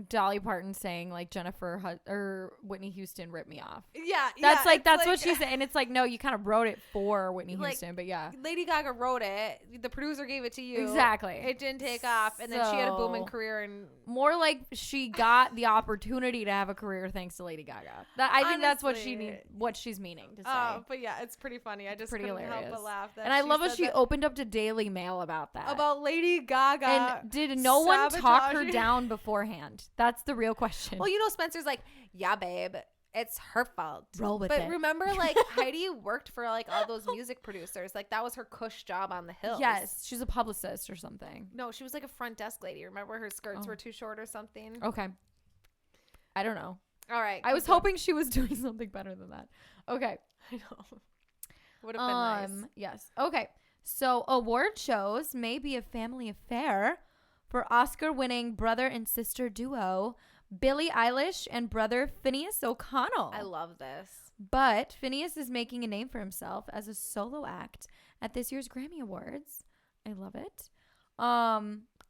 Dolly Parton saying like Jennifer or Whitney Houston ripped me off. Yeah, That's it's what she said, and it's like no, you kind of wrote it for Whitney Like, Houston, but yeah, Lady Gaga wrote it. The producer gave it to you. exactly. It didn't take off, and then she had a booming career. And More like she got the opportunity to have a career thanks to Lady Gaga. I think that's what what she's meaning to say. But yeah, it's pretty funny. I just Pretty couldn't help hilarious. but laugh. That And I love how said she that opened up to Daily Mail about that. about Lady Gaga. And did no one talk her sabotaging- down beforehand? That's the real question. Well, Spencer's like, yeah, babe, it's her fault. Roll with but it. remember, like, Heidi worked for, like, all those music producers. Like, that was her cush job on The Hills. Yes, she's a publicist or something. No, she was, like, a front desk lady. Remember her skirts were too short or something? Okay. I don't know. All right. I was hoping she was doing something better than that. Okay. I know. Would have been nice. Yes. Okay. So award shows may be a family affair for Oscar-winning brother and sister duo Billie Eilish and brother Phineas O'Connell. I love this. But Phineas is making a name for himself as a solo act at this year's Grammy Awards. I love it.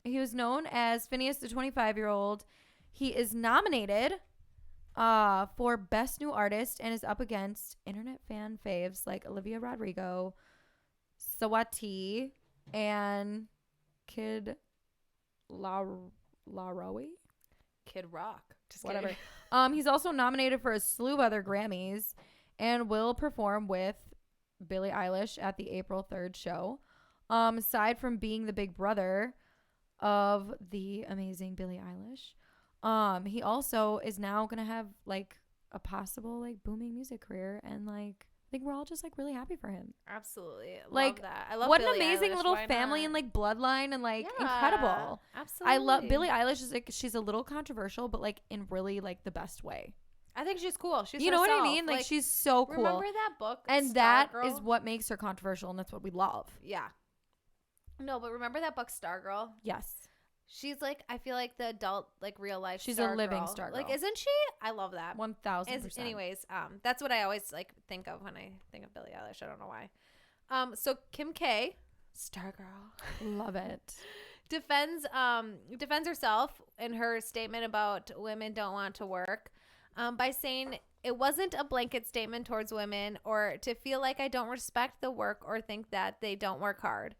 He was known as Phineas, the 25-year-old. He is nominated for Best New Artist and is up against internet fan faves like Olivia Rodrigo, Sawati, and Kid Laroi. Kid Rock. Just Whatever. kidding. He's also nominated for a slew of other Grammys and will perform with Billie Eilish at the April 3rd show. Aside from being the big brother of the amazing Billie Eilish, he also is now gonna have like a possible like booming music career, and like I think we're all just like really happy for him. Absolutely, Like, love that. I love what Billie an amazing Eilish. little Why family not? and like bloodline and like Yeah, incredible. Absolutely, I love Billie Eilish. Is like she's a little controversial, but like in really like the best way. I think she's cool. She's You know what I herself. mean? Like she's so cool. Remember that book? And that Stargirl? is what makes her controversial, and that's what we love. Yeah. No, but remember that book Stargirl? Yes. She's like, I feel like the adult, like real life. She's a living Stargirl. Like, isn't she? I love that. 1000%. Anyways, that's what I always like think of when I think of Billie Eilish. I don't know why. So Kim K, Stargirl, Love it. defends herself in her statement about women don't want to work, by saying it wasn't a blanket statement towards women or to feel like I don't respect the work or think that they don't work hard.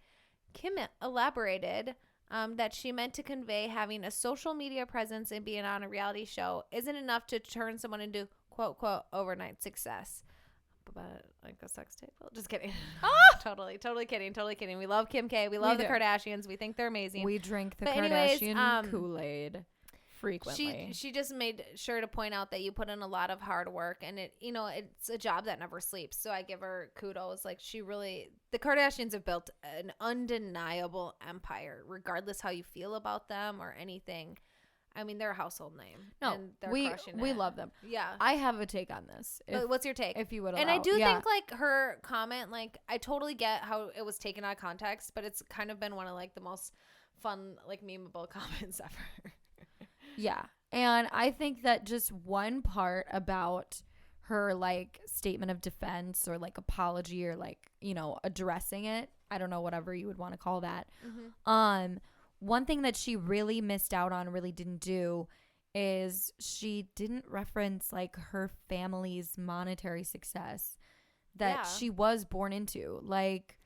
Kim elaborated that she meant to convey having a social media presence and being on a reality show isn't enough to turn someone into quote quote overnight success. But like a sex tape. Just kidding. Totally kidding. We love Kim K. We love the do. Kardashians. We think they're amazing. We drink the But Kardashian anyways, Kool-Aid frequently. She just made sure to point out that you put in a lot of hard work, and it's a job that never sleeps. So I give her kudos. Like the Kardashians have built an undeniable empire, regardless how you feel about them or anything. I mean, they're a household name. No, and they're we crushing we it. love them. Yeah. I have a take on this. But what's your take? If you would allow. And I do Yeah. think like her comment, like I totally get how it was taken out of context, but it's kind of been one of like the most fun, like memeable comments ever. Yeah. And I think that just one part about her like statement of defense or like apology or like, addressing it, I don't know, whatever you would want to call that. Mm-hmm. One thing that she really missed out on, really didn't do, is she didn't reference like her family's monetary success that she was born into. Like,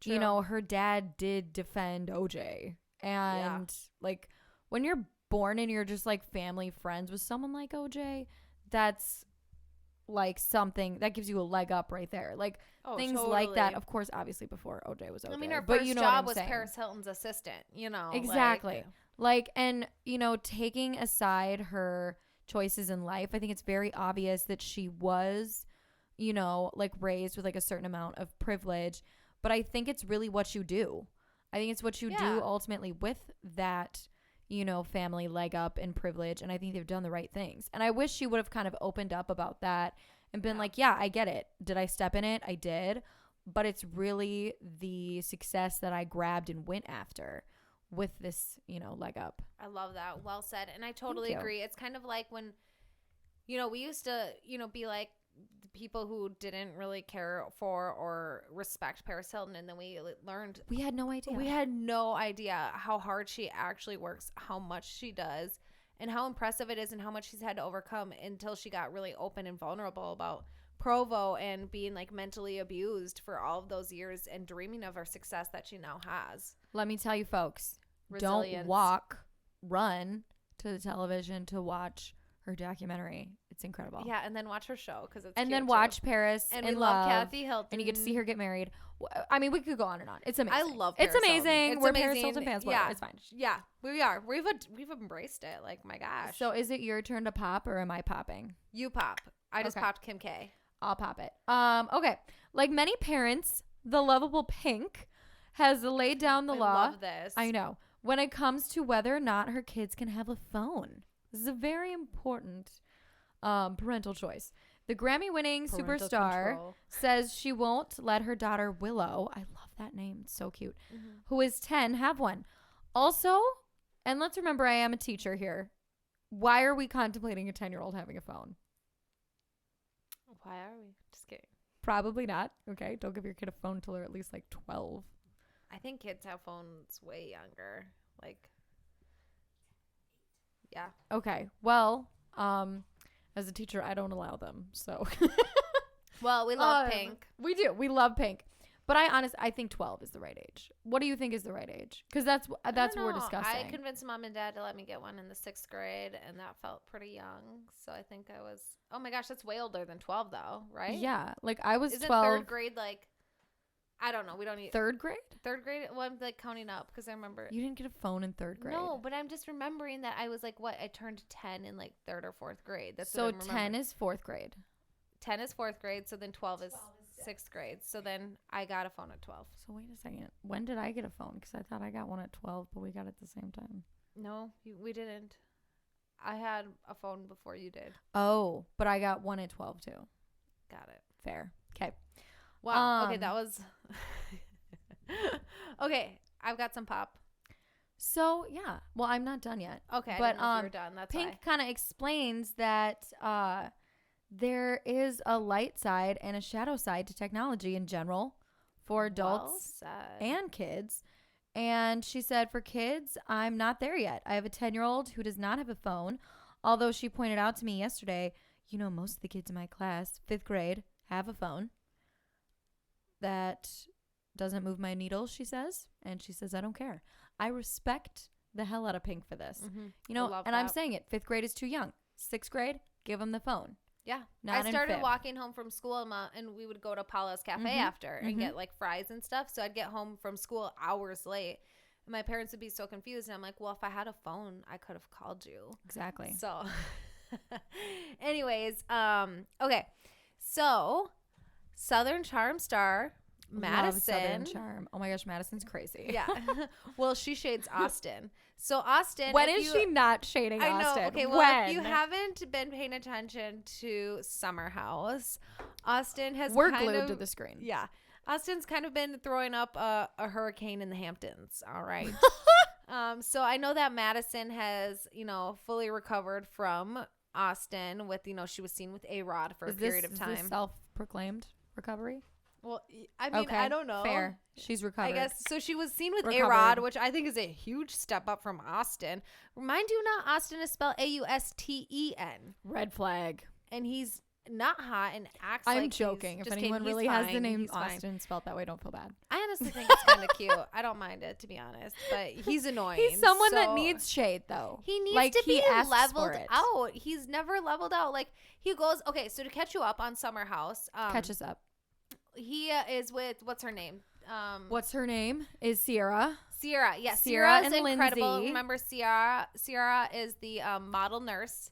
True. her dad did defend OJ. And like when you're born and you're just like family friends with someone like OJ, that's like something that gives you a leg up right there. Like things like that. Of course, obviously before OJ was OJ. I mean, her but first you know job what was I'm saying. Paris Hilton's assistant, Exactly. Like, and, taking aside her choices in life, I think it's very obvious that she was, like raised with like a certain amount of privilege. But I think it's really what you do. I think it's what you do ultimately with that, family leg up and privilege. And I think they've done the right things. And I wish she would have kind of opened up about that and been like, yeah, I get it. Did I step in it? I did. But it's really the success that I grabbed and went after with this, leg up. I love that. Well said. And I totally agree. It's kind of like when, we used to, be like the people who didn't really care for or respect Paris Hilton. And then we learned. We had no idea. We had no idea how hard she actually works, how much she does, and how impressive it is and how much she's had to overcome until she got really open and vulnerable about Provo and being like mentally abused for all of those years and dreaming of her success that she now has. Let me tell you, folks, Resilience. don't walk, run to the television to watch her documentary. It's incredible. Yeah, and then watch her show because it's and cute then too. watch Paris And in we love Love, Kathy Hilton, and you get to see her get married. I mean, we could go on and on. It's amazing. I love It's Paris amazing. Hilton. It's We're amazing. Paris Hilton fans. Yeah, It's fine. Yeah, we are. We've embraced it. Like my gosh. So is it your turn to pop or am I popping? You pop. I just Okay. popped Kim K. I'll pop it. Okay. Like many parents, the lovable Pink has laid down the law. I love this. I know. When it comes to whether or not her kids can have a phone. This is very important. Parental choice. The Grammy-winning Parental superstar control. says she won't let her daughter Willow, I love that name, it's so cute, who is 10, have one. Also, and let's remember I am a teacher here, why are we contemplating a 10-year-old having a phone? Why are we? Just kidding. Probably not. Okay, don't give your kid a phone till they're at least like 12. I think kids have phones way younger. Like, yeah. Okay, well, as a teacher, I don't allow them, so. Well, we love Pink. We do. We love Pink. But I think 12 is the right age. What do you think is the right age? Because that's what we're discussing. I convinced mom and dad to let me get one in the 6th grade, and that felt pretty young. So I think I was. Oh my gosh, that's way older than 12, though, right? Yeah, like I was Isn't 12. 3rd grade like? I don't know. We don't need 3rd grade? 3rd grade. Well, I'm like counting up because I remember. You didn't get a phone in 3rd grade. No, but I'm just remembering that I was like, what? I turned 10 in like 3rd or 4th grade. That's so what I'm 10 is 4th grade. 10 is 4th grade. So then 12 is 6th grade. So then I got a phone at 12. So wait a second. When did I get a phone? Because I thought I got one at 12, but we got it at the same time. No, we didn't. I had a phone before you did. Oh, but I got one at 12 too. Got it. Fair. Okay. Wow. Okay, that was. Okay, I've got some pop. So yeah. Well, I'm not done yet. Okay, I but didn't know if you were done. That's Pink why. kind of explains that there is a light side and a shadow side to technology in general for adults Well said. and kids. And she said, for kids, I'm not there yet. I have a 10-year-old who does not have a phone. Although she pointed out to me yesterday, most of the kids in my class, 5th grade, have a phone. That doesn't move my needle, she says. And she says, I don't care. I respect the hell out of Pink for this. Love and I'm that. saying it. 5th grade is too young. 6th grade, give them the phone. Yeah. Not I in started 5th. walking home from school and we would go to Paula's Cafe after and get like fries and stuff. So I'd get home from school hours late. And my parents would be so confused. And I'm like, well, if I had a phone, I could have called you. Exactly. So anyways, okay. So Southern Charm star Madison. Love Southern Charm. Oh my gosh, Madison's crazy. Yeah. Well, she shades Austin. So Austin. When is she not shading I know. Austin? Okay. Well, when? if you haven't been paying attention to Summer House, Austin has We're kind glued of, to the screen. Yeah. Austin's kind of been throwing up a hurricane in the Hamptons. All right. So I know that Madison has, fully recovered from Austin with, she was seen with A-Rod for a period of time. Is this self-proclaimed recovery? Well, I mean, I don't know. Fair. She's recovered. I guess. So she was seen with Recovered. A-Rod, which I think is a huge step up from Austin. Mind you, not Austin is spelled Austen. Red flag. And he's not hot and acts I'm like joking. he's If just anyone kidding. really He's has the fine. name He's fine. Austin spelled that way, don't feel bad. I honestly think it's kind of cute. I don't mind it, to be honest. But he's annoying. He's someone that so- needs shade, though. He needs Like, to he be asks for leveled it. out. He's never leveled out. Like, he goes, okay, so to catch you up on Summer House. Catch us up. He is with, what's her name? What's her name? Is Sierra. Sierra. Yeah, Sierra Sierra's and incredible. Lindsay. Remember Sierra? Sierra is the model nurse.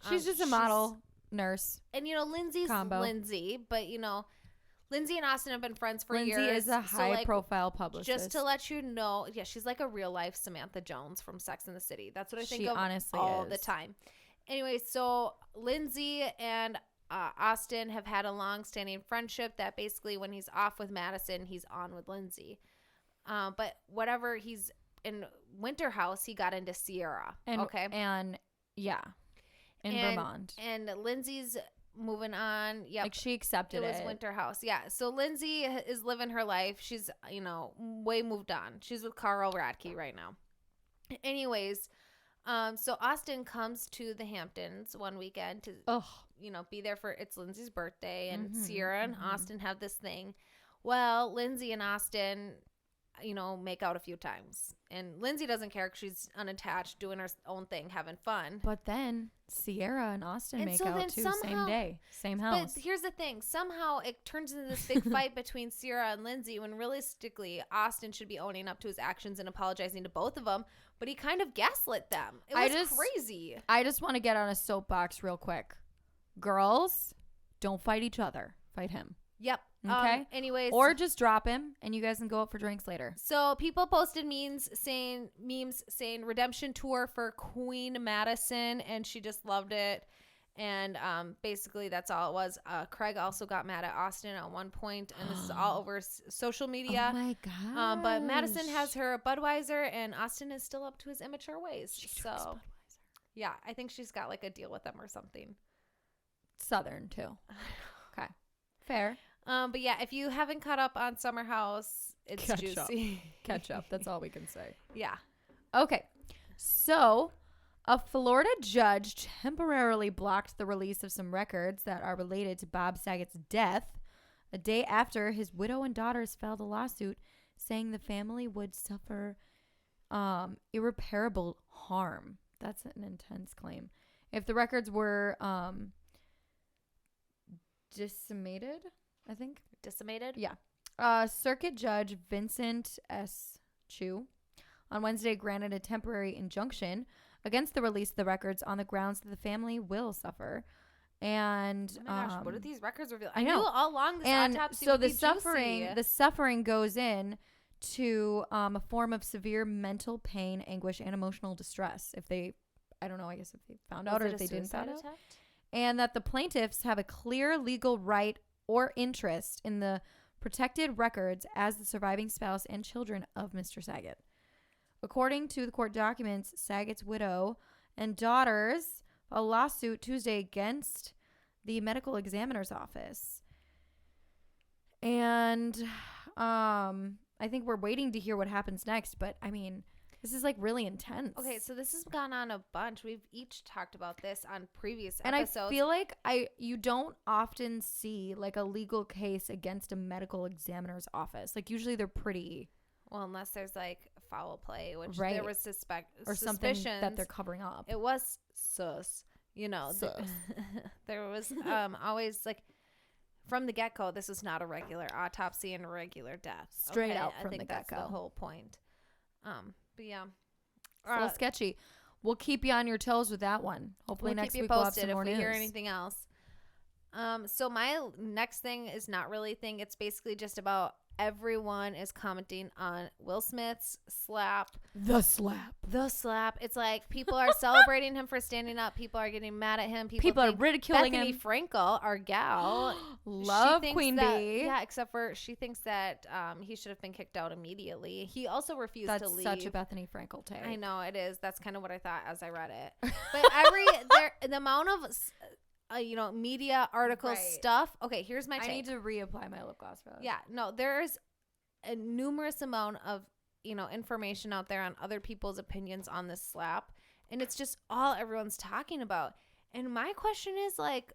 She's just a model nurse. And, Lindsay's Combo. Lindsay. But, Lindsay and Austin have been friends for Lindsay years. is a So, like, high-profile publicist. just to let you know, yeah, she's like a real-life Samantha Jones from Sex and the City. That's what I think She of honestly all is. the time. Anyway, so Lindsay and Austin have had a long-standing friendship that basically when he's off with Madison, he's on with Lindsay. But whatever, he's in Winter House, he got into Sierra. Okay. And yeah. In Vermont. And Lindsay's moving on. Yep. Like she accepted It it. was Winter House. Yeah. So Lindsay is living her life. She's, way moved on. She's with Carl Radke right now. Anyways, so Austin comes to the Hamptons one weekend to, be there for, it's Lindsay's birthday, and Sierra and Austin have this thing. Well, Lindsay and Austin, make out a few times. And Lindsay doesn't care because she's unattached, doing her own thing, having fun. But then Sierra and Austin And make so out then too, somehow- same day, same house. But here's the thing. Somehow it turns into this big fight between Sierra and Lindsay when realistically Austin should be owning up to his actions and apologizing to both of them. But he kind of gaslit them. It was crazy. I just want to get on a soapbox real quick. Girls, don't fight each other. Fight him. Yep. Okay. Anyways. Or just drop him and you guys can go out for drinks later. So people posted memes saying redemption tour for Queen Madison, and she just loved it. And basically that's all it was. Craig also got mad at Austin at one point, and this is all over social media. Oh my god! But Madison has her Budweiser, and Austin is still up to his immature ways. So yeah, I think she's got like a deal with them or something. Southern too. Okay, fair. But yeah, if you haven't caught up on Summer House, it's juicy. Catch up. That's all we can say. Yeah. Okay, so a Florida judge temporarily blocked the release of some records that are related to Bob Saget's death a day after his widow and daughters filed a lawsuit saying the family would suffer irreparable harm. That's an intense claim. If the records were decimated, I think. Decimated? Yeah. Circuit Judge Vincent S. Chu on Wednesday granted a temporary injunction against the release of the records on the grounds that the family will suffer. And oh my gosh, what are these records reveal? I know. knew all along this autopsy so would the be suffering goes in to a form of severe mental pain, anguish, and emotional distress. If they, I don't know, I guess if they found out or if they didn't find out. And that the plaintiffs have a clear legal right or interest in the protected records as the surviving spouse and children of Mr. Saget. According to the court documents, Saget's widow and daughters filed a lawsuit Tuesday against the medical examiner's office. And I think we're waiting to hear what happens next, but I mean, this is like really intense. Okay, so this has gone on a bunch. We've each talked about this on previous and episodes. I feel like you don't often see like a legal case against a medical examiner's office. Like usually they're pretty well, unless there's like foul play, which right. there was or something that they're covering up. It was sus, you know. There was always like from the get-go, this was not a regular autopsy and a regular death. Straight out from the get-go. That's the whole point. But yeah, it's a little sketchy. We'll keep you on your toes with that one. Hopefully next week we'll have some more news. If we hear anything else. So my next thing is not really a thing. It's basically just about everyone is commenting on Will Smith's slap. The slap. It's like people are celebrating him for standing up. People are getting mad at him. People are ridiculing Bethany him. Frankel, our gal, love Queen Bee. Yeah, except for she thinks that he should have been kicked out immediately. He also refused to leave. That's such a Bethany Frankel take. I know it is. That's kind of what I thought as I read it. But the amount of media articles, stuff. Okay, here's my take. I need to reapply my lip gloss for that. Yeah, no, there's a numerous amount of, information out there on other people's opinions on this slap. And it's just all everyone's talking about. And my question is like,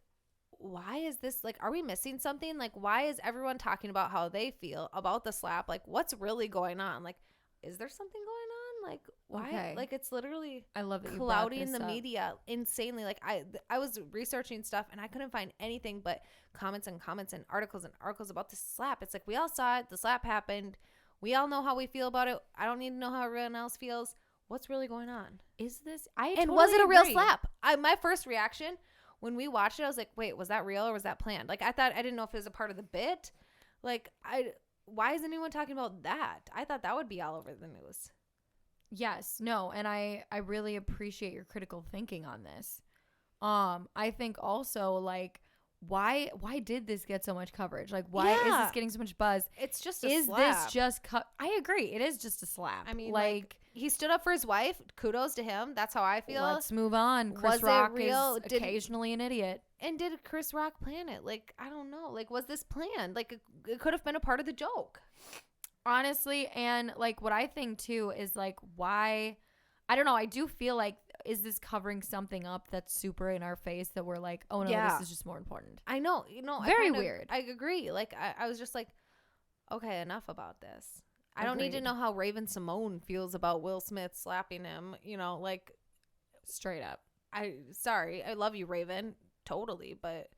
why is this like, are we missing something? Like, why is everyone talking about how they feel about the slap? Like, what's really going on? Like, is there something going on? Like, why? Okay. Like, it's literally I love that clouding the media insanely. Like, I was researching stuff and I couldn't find anything but comments and articles about the slap. It's like, we all saw it. The slap happened. We all know how we feel about it. I don't need to know how everyone else feels. What's really going on? Is this? Was it a real slap? My first reaction when we watched it, I was like, wait, was that real or was that planned? Like, I didn't know if it was a part of the bit. Like, why is anyone talking about that? I thought that would be all over the news. Yes, no, and I really appreciate your critical thinking on this. I think also like why did this get so much coverage? Like why is this getting so much buzz? It's just a slap. This just I agree. It is just a slap. I mean, like he stood up for his wife. Kudos to him. That's how I feel. Let's move on. Chris Rock is occasionally an idiot. And did Chris Rock plan it? Like, I don't know. Like, was this planned? Like, it could have been a part of the joke. Honestly, and like what I think too is like why, I don't know, I do feel like, is this covering something up that's super in our face that we're like, oh no, this is just more important. I know, very weird. I agree. Like I was just like, okay, enough about this. I don't need to know how Raven Simone feels about Will Smith slapping him, like straight up. Sorry, I love you, Raven, totally, but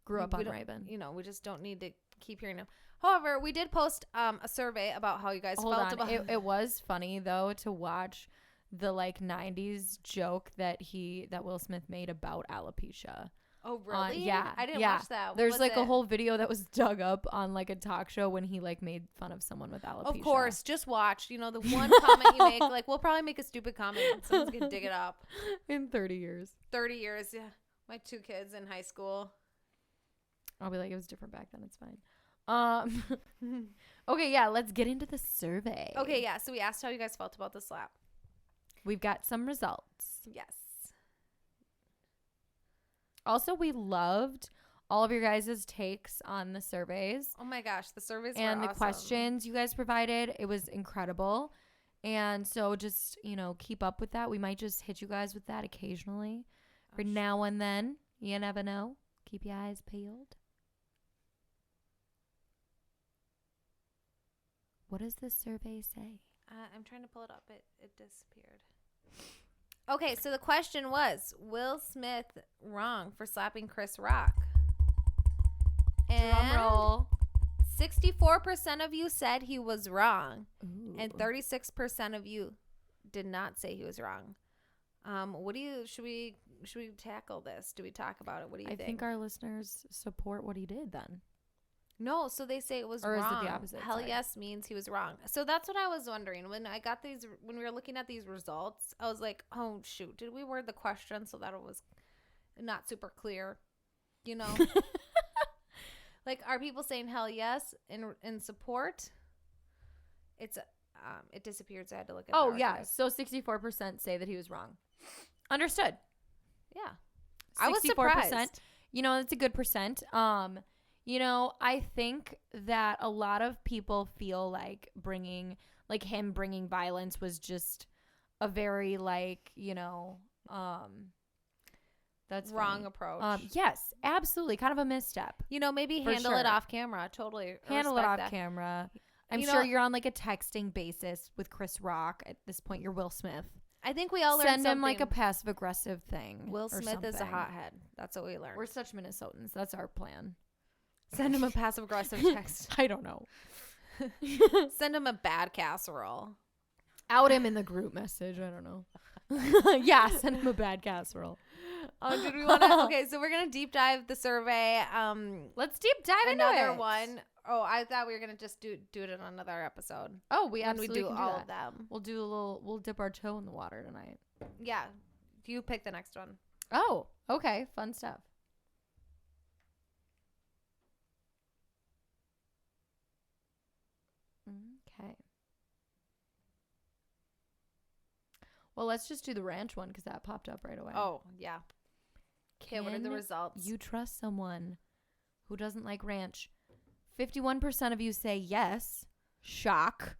grew up on Raven. We just don't need to keep hearing him. However, we did post a survey about how you guys felt about it. It was funny though to watch the like 90s joke that Will Smith made about alopecia. Oh really? Yeah, I didn't watch that. There's like a whole video that was dug up on like a talk show when he like made fun of someone with alopecia. Of course, just watch. The one comment you make, like we'll probably make a stupid comment and someone's gonna dig it up in 30 years. 30 years, yeah. My 2 kids in high school. I'll be like, it was different back then. It's fine. Okay, yeah, let's get into the survey. Okay, yeah. So we asked how you guys felt about the slap. We've got some results. Yes. Also, we loved all of your guys' takes on the surveys. Oh my gosh, the surveys and were the awesome. questions you guys provided. It was incredible. And so just, keep up with that. We might just hit you guys with that occasionally. For now and then. You never know. Keep your eyes peeled. What does the survey say? I'm trying to pull it up. It disappeared. Okay, so the question was, Will Smith wrong for slapping Chris Rock? And Drum roll. 64% of you said he was wrong. Ooh. And 36% of you did not say he was wrong. Should we tackle this? Do we talk about it? What do you think? I think our listeners support what he did then. No, so they say it was Or is wrong. it the opposite? Hell Sorry. yes means he was wrong. So that's what I was wondering. When we were looking at these results, I was like, oh shoot, did we word the question so that it was not super clear? Like, are people saying hell yes in support? It disappeared, so I had to look at Oh, the yeah. archive. So 64% say that he was wrong. Understood. Yeah. I was surprised. That's a good percent. I think that a lot of people feel like him bringing violence was just a very that's wrong funny. approach. Yes, absolutely. Kind of a misstep. Maybe For handle it sure. off camera. Totally. Handle it respect off that. camera. I'm You sure know- you're on a texting basis with Chris Rock. At this point, you're Will Smith. I think we all learned Send him something. a passive aggressive thing. Will or Smith is a something. hothead. That's what we learned. We're such Minnesotans. That's our plan. Send him a passive aggressive text. I don't know. Send him a bad casserole. Out him in the group message. I don't know. Yeah, send him a bad casserole. Did we want to? Okay, so we're gonna deep dive the survey. Let's deep dive into Another it. one. Oh, I thought we were gonna just do it in another episode. Oh, we When absolutely we do can all that. of them. We'll dip our toe in the water tonight. Yeah. You pick the next one. Oh, okay. Fun stuff. Okay. Well, let's just do the ranch one because that popped up right away. Oh, yeah. Okay, what are the Can results? You trust someone who doesn't like ranch. 51% of you say yes. Shock.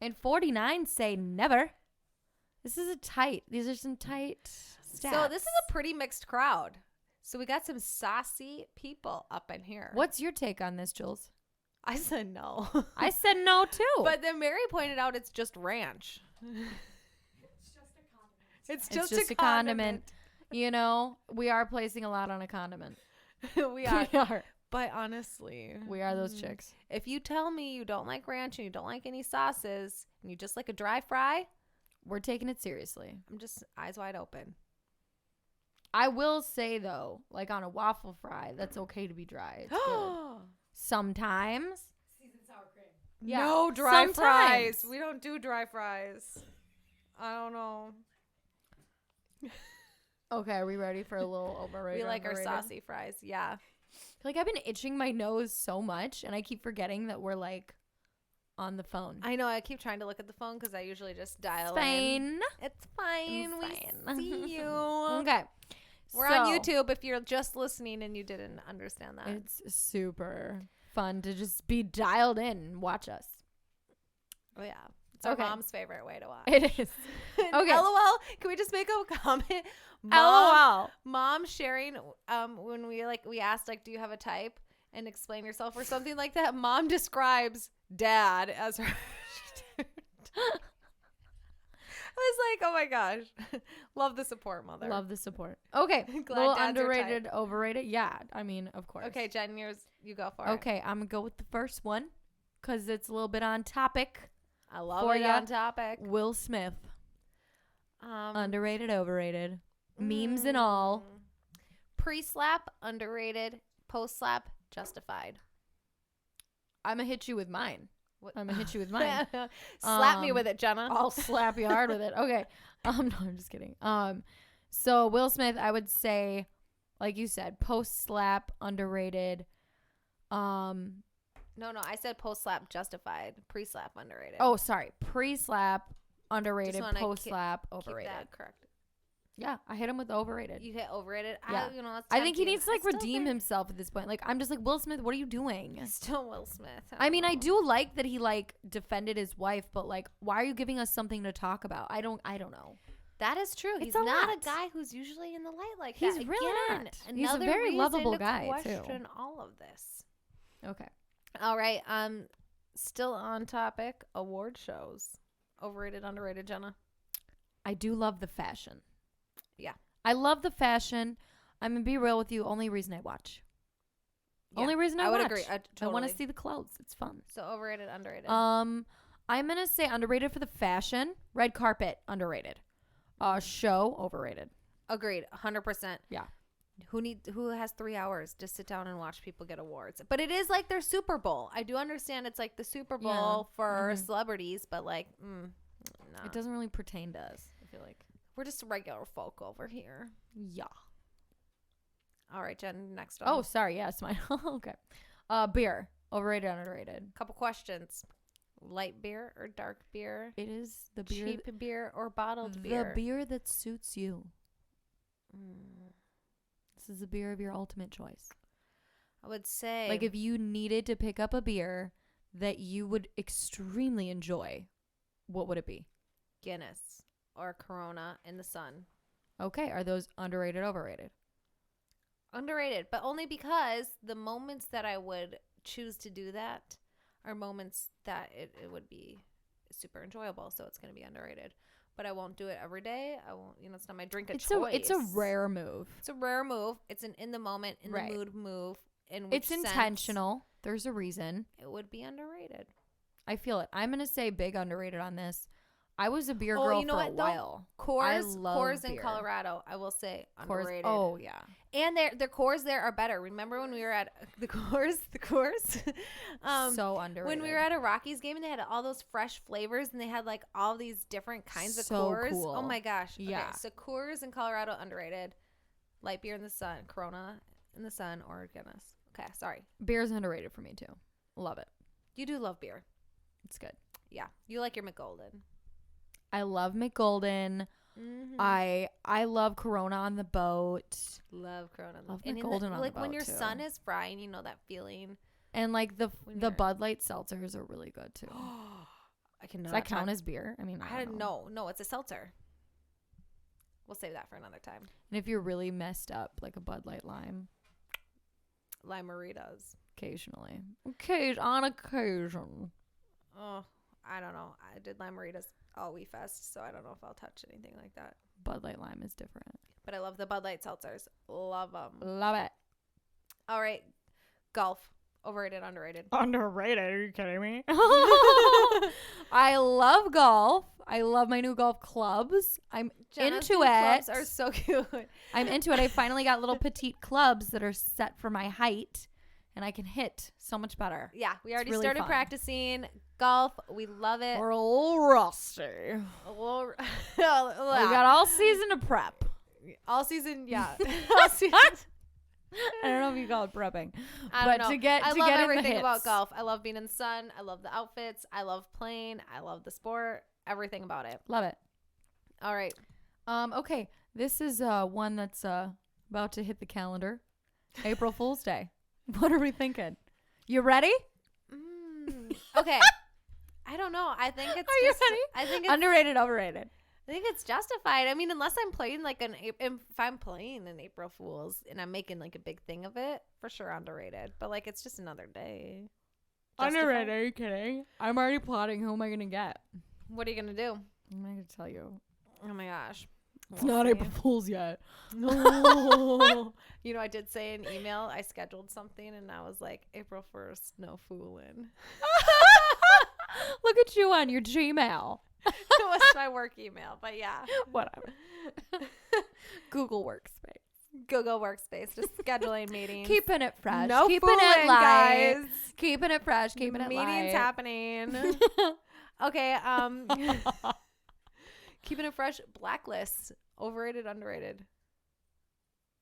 And 49 say never. These are some tight stats. So this is a pretty mixed crowd. So we got some saucy people up in here. What's your take on this, Jules? I said no. I said no too. But then Mary pointed out it's just ranch. It's just a condiment. We are placing a lot on a condiment. We are. We are. But honestly, We are those chicks. if you tell me you don't like ranch and you don't like any sauces and you just like a dry fry, We're taking it seriously. I'm just eyes wide open. I will say, though, like on a waffle fry, that's okay to be dry. It's good. Sometimes. Seasoned sour cream. Yeah, No dry sometimes. fries. We don't do dry fries. I don't know. Okay, are we ready for a little overrated? We like our underrated? saucy fries. Yeah. Like, I've been itching my nose so much, and I keep forgetting that we're, on the phone. I know. I keep trying to look at the phone because I usually just dial in. Fine. It's fine. It's We fine. see you. Okay. We're on So, YouTube if you're just listening and you didn't understand that. It's super fun to just be dialed in and watch us. Oh, yeah. It's our Okay. mom's favorite way to watch. It is. Okay. LOL. Can we just make a comment? LOL. Mom sharing when we asked do you have a type and explain yourself or something like that. Mom describes dad as her. I was like, oh my gosh, love the support, mother. Love the support. Okay. Glad Little dad's your underrated, overrated. Yeah. I mean, of course. Okay, Jen, you go for it. Okay. I'm going to go with the first one because it's a little bit on topic. I love For it ya. on topic. Will Smith. Underrated, overrated. Memes and all. Pre-slap, underrated. Post-slap, justified. I'm going to hit you with mine. What? I'm going to hit you with mine. Slap me with it, Jenna. I'll slap you hard with it. Okay. No, I'm just kidding. So Will Smith, I would say, like you said, post-slap, underrated. No, I said post-slap justified. Pre-slap underrated. Oh, sorry. Pre-slap, underrated. Just wanna Post-slap, Keep overrated. that correct. Yeah, I hit him with overrated. You hit overrated? Yeah. It's I think he tempting. needs to like I still redeem think himself at this point. Like, I'm just like, Will Smith, what are you doing? it's still Will Smith. I mean, I don't know. do like that he like defended his wife, but like, why are you giving us something to talk about? I don't know. That is true. It's He's a not lot. a guy who's usually in the light like He's that. really Again, not. He's a another very reason lovable to guy, too. question all of this. Okay. All right. Still on topic. Award shows. Overrated, underrated, Jenna. I do love the fashion. Yeah. I love the fashion. I'm gonna be real with you. Only reason I watch. Yeah, Only reason I would watch. agree. I want Totally. to see the clothes. It's fun. So overrated, underrated. I'm gonna say underrated for the fashion. Red carpet, underrated. Show, overrated. Agreed. 100%. Yeah. Who has 3 hours to sit down and watch people get awards? But it is like their Super Bowl. I do understand it's like the Super Bowl for celebrities, but like, nah. It doesn't really pertain to us, I feel like. We're just regular folk over here. Yeah. All right, Jen, next one. Oh, sorry. Yes, mine. Okay. Beer, overrated, underrated. Couple questions. Light beer or dark beer? It is the beer. Cheap beer or bottled beer? The beer that suits you. Mm, This is a beer of your ultimate choice. I would say Like if you needed to pick up a beer that you would extremely enjoy, what would it be? Guinness or Corona in the sun. Okay. Are those underrated, overrated? Underrated, but only because the moments that I would choose to do that are moments that it would be super enjoyable. So it's going to be underrated. But I won't do it every day. I won't, it's not my drink of choice. It's a rare move. It's a rare move. It's an in the moment, in Right. the mood move. In which It's intentional. There's a reason. It would be underrated. I feel it. I'm going to say big underrated on this. I was a beer Oh, girl you know for a what, though? while. I Coors, love Coors in beer. Colorado, I will say Coors. underrated. Oh, yeah. And their Coors there are better. Remember when we were at the Coors? So underrated. When we were at a Rockies game and they had all those fresh flavors and they had like all these different kinds of So Coors. cool. Oh my gosh. Yeah. Okay, so Coors in Colorado, underrated. Light beer in the sun, Corona in the sun, or Guinness. Okay, sorry. Beer's underrated for me, too. Love it. You do love beer. It's good. Yeah. You like your McGolden. I love McGolden. Mm-hmm. I love Corona on the boat. Love Corona. Love and McGolden on the like when boat, your too. sun is frying, you know that feeling. And like the When you're- Bud Light seltzers are really good too. I cannot. Does that count as beer? I mean, I don't know. no, it's a seltzer. We'll save that for another time. And if you're really messed up, like a Bud Light lime, Limeritas. occasionally, on occasion. Oh, I don't know. I did Limeritas all Wee Fest, so I don't know if I'll touch anything like that. Bud Light lime is different. But I love the Bud Light seltzers. Love them. Love it. All right, golf. Overrated, underrated. Underrated? Are you kidding me? I love golf. I love my new golf clubs. I'm Jenna's into new it. Clubs are so cute. I'm into it. I finally got little petite clubs that are set for my height, and I can hit so much better. Yeah, we already really started fun. practicing golf. We love it. We're a little rusty. Well, We got all season to prep. all season, yeah. All season. I don't know if you call it prepping. I But don't know. to get- I to love get in the everything about hits. golf. I love being in the sun. I love the outfits. I love playing. I love the sport. Everything about it. Love it. All right. Okay. This is one that's about to hit the calendar. April Fool's Day. What are we thinking? You ready? Okay. I don't know. I think it's Are you just, ready? I think it's Underrated, overrated. I think it's justified. I mean, unless I'm playing like if I'm playing an April Fool's and I'm making like a big thing of it, for sure underrated. But like it's just another day. Underrated, are you kidding? I'm already plotting who am I going to get. What are you gonna do? I'm not going to tell you. Oh my gosh. It's We'll not see. April Fool's yet. You know, I did say in email I scheduled something and I was like, April 1st, no fooling. Look at you on your Gmail. It was my work email, but yeah. Whatever. Google Workspace. Google Workspace, just scheduling meetings. Keeping it fresh. No keeping fooling, it light. guys. Keeping it fresh. Keeping it Meetings light. happening. Okay, keeping it fresh. Blacklist. Overrated, underrated.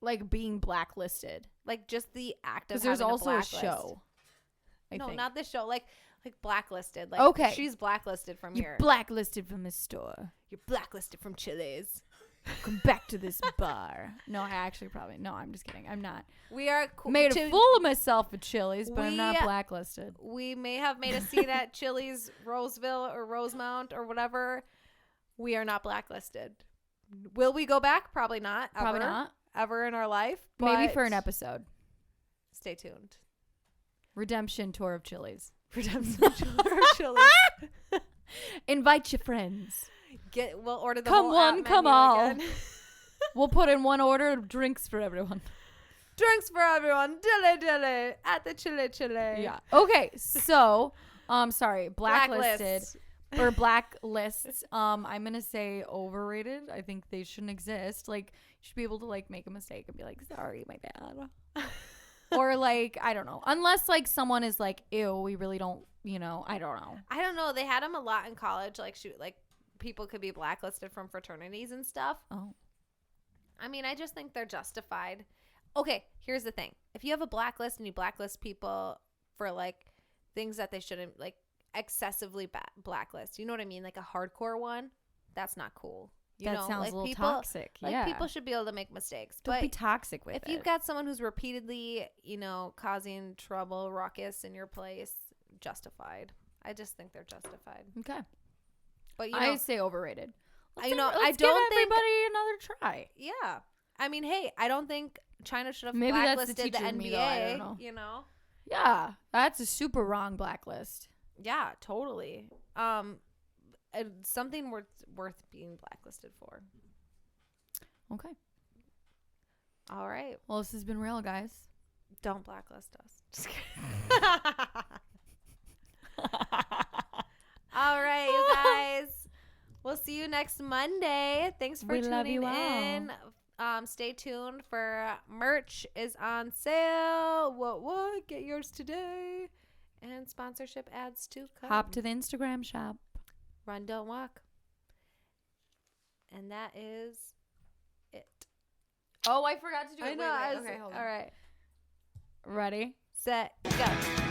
Like being blacklisted. Like just the act of Because there's having also a blacklist. show. I No, think. not this show. Like blacklisted. Like Okay. she's blacklisted from You're here. blacklisted from the store. You're blacklisted from Chili's. Come back to this bar. No, I actually probably. No, I'm just kidding. I'm not. We are Made a fool of myself at Chili's, but I'm not we- blacklisted. We may have made a scene at Chili's Roseville or Rosemount or whatever. We are not blacklisted. Will we go back? Probably not. Ever, Probably not. Ever in our life. Maybe but for an episode. Stay tuned. Redemption tour of Chili's. Redemption tour of Chili's. Invite your friends. We'll order the Come whole one, app come menu all. again. We'll put in one order of drinks for everyone. Drinks for everyone. Dilly at the Chili. Yeah. Okay. So, sorry, blacklisted Blacklists. or blacklists. I'm gonna say overrated. I think they shouldn't exist. Like, you should be able to like make a mistake and be like, sorry, my bad. Or like, I don't know. Unless like someone is like, ew, we really don't. I don't know. I don't know. They had them a lot in college. Like people could be blacklisted from fraternities and stuff. Oh. I mean, I just think they're justified. Okay, here's the thing. If you have a blacklist and you blacklist people for like things that they shouldn't, like excessively blacklist, you know what I mean? Like a hardcore one, that's not cool. That sounds like a little people, toxic. Like yeah. people should be able to make mistakes. Don't but be toxic with if it. you've got someone who's repeatedly, causing trouble, ruckus in your place, justified. I just think they're justified. Okay. But I say overrated. I Let's don't give think everybody another try. Yeah. I mean, hey, I don't think China should have Maybe that's the blacklisted the teacher in NBA, me, though, I don't know. . Yeah, that's a super wrong blacklist. Yeah, totally. Something worth being blacklisted for. Okay. All right. Well, this has been real, guys. Don't blacklist us. Just kidding. All right, you guys. We'll see you next Monday. Thanks for tuning in. Stay tuned for merch is on sale. What? Get yours today. And sponsorship ads to come. Hop to the Instagram shop. Run, don't walk. And that is it. Oh, I forgot to do it. I know. Wait. Okay, hold on. All right. Ready? Set. Go.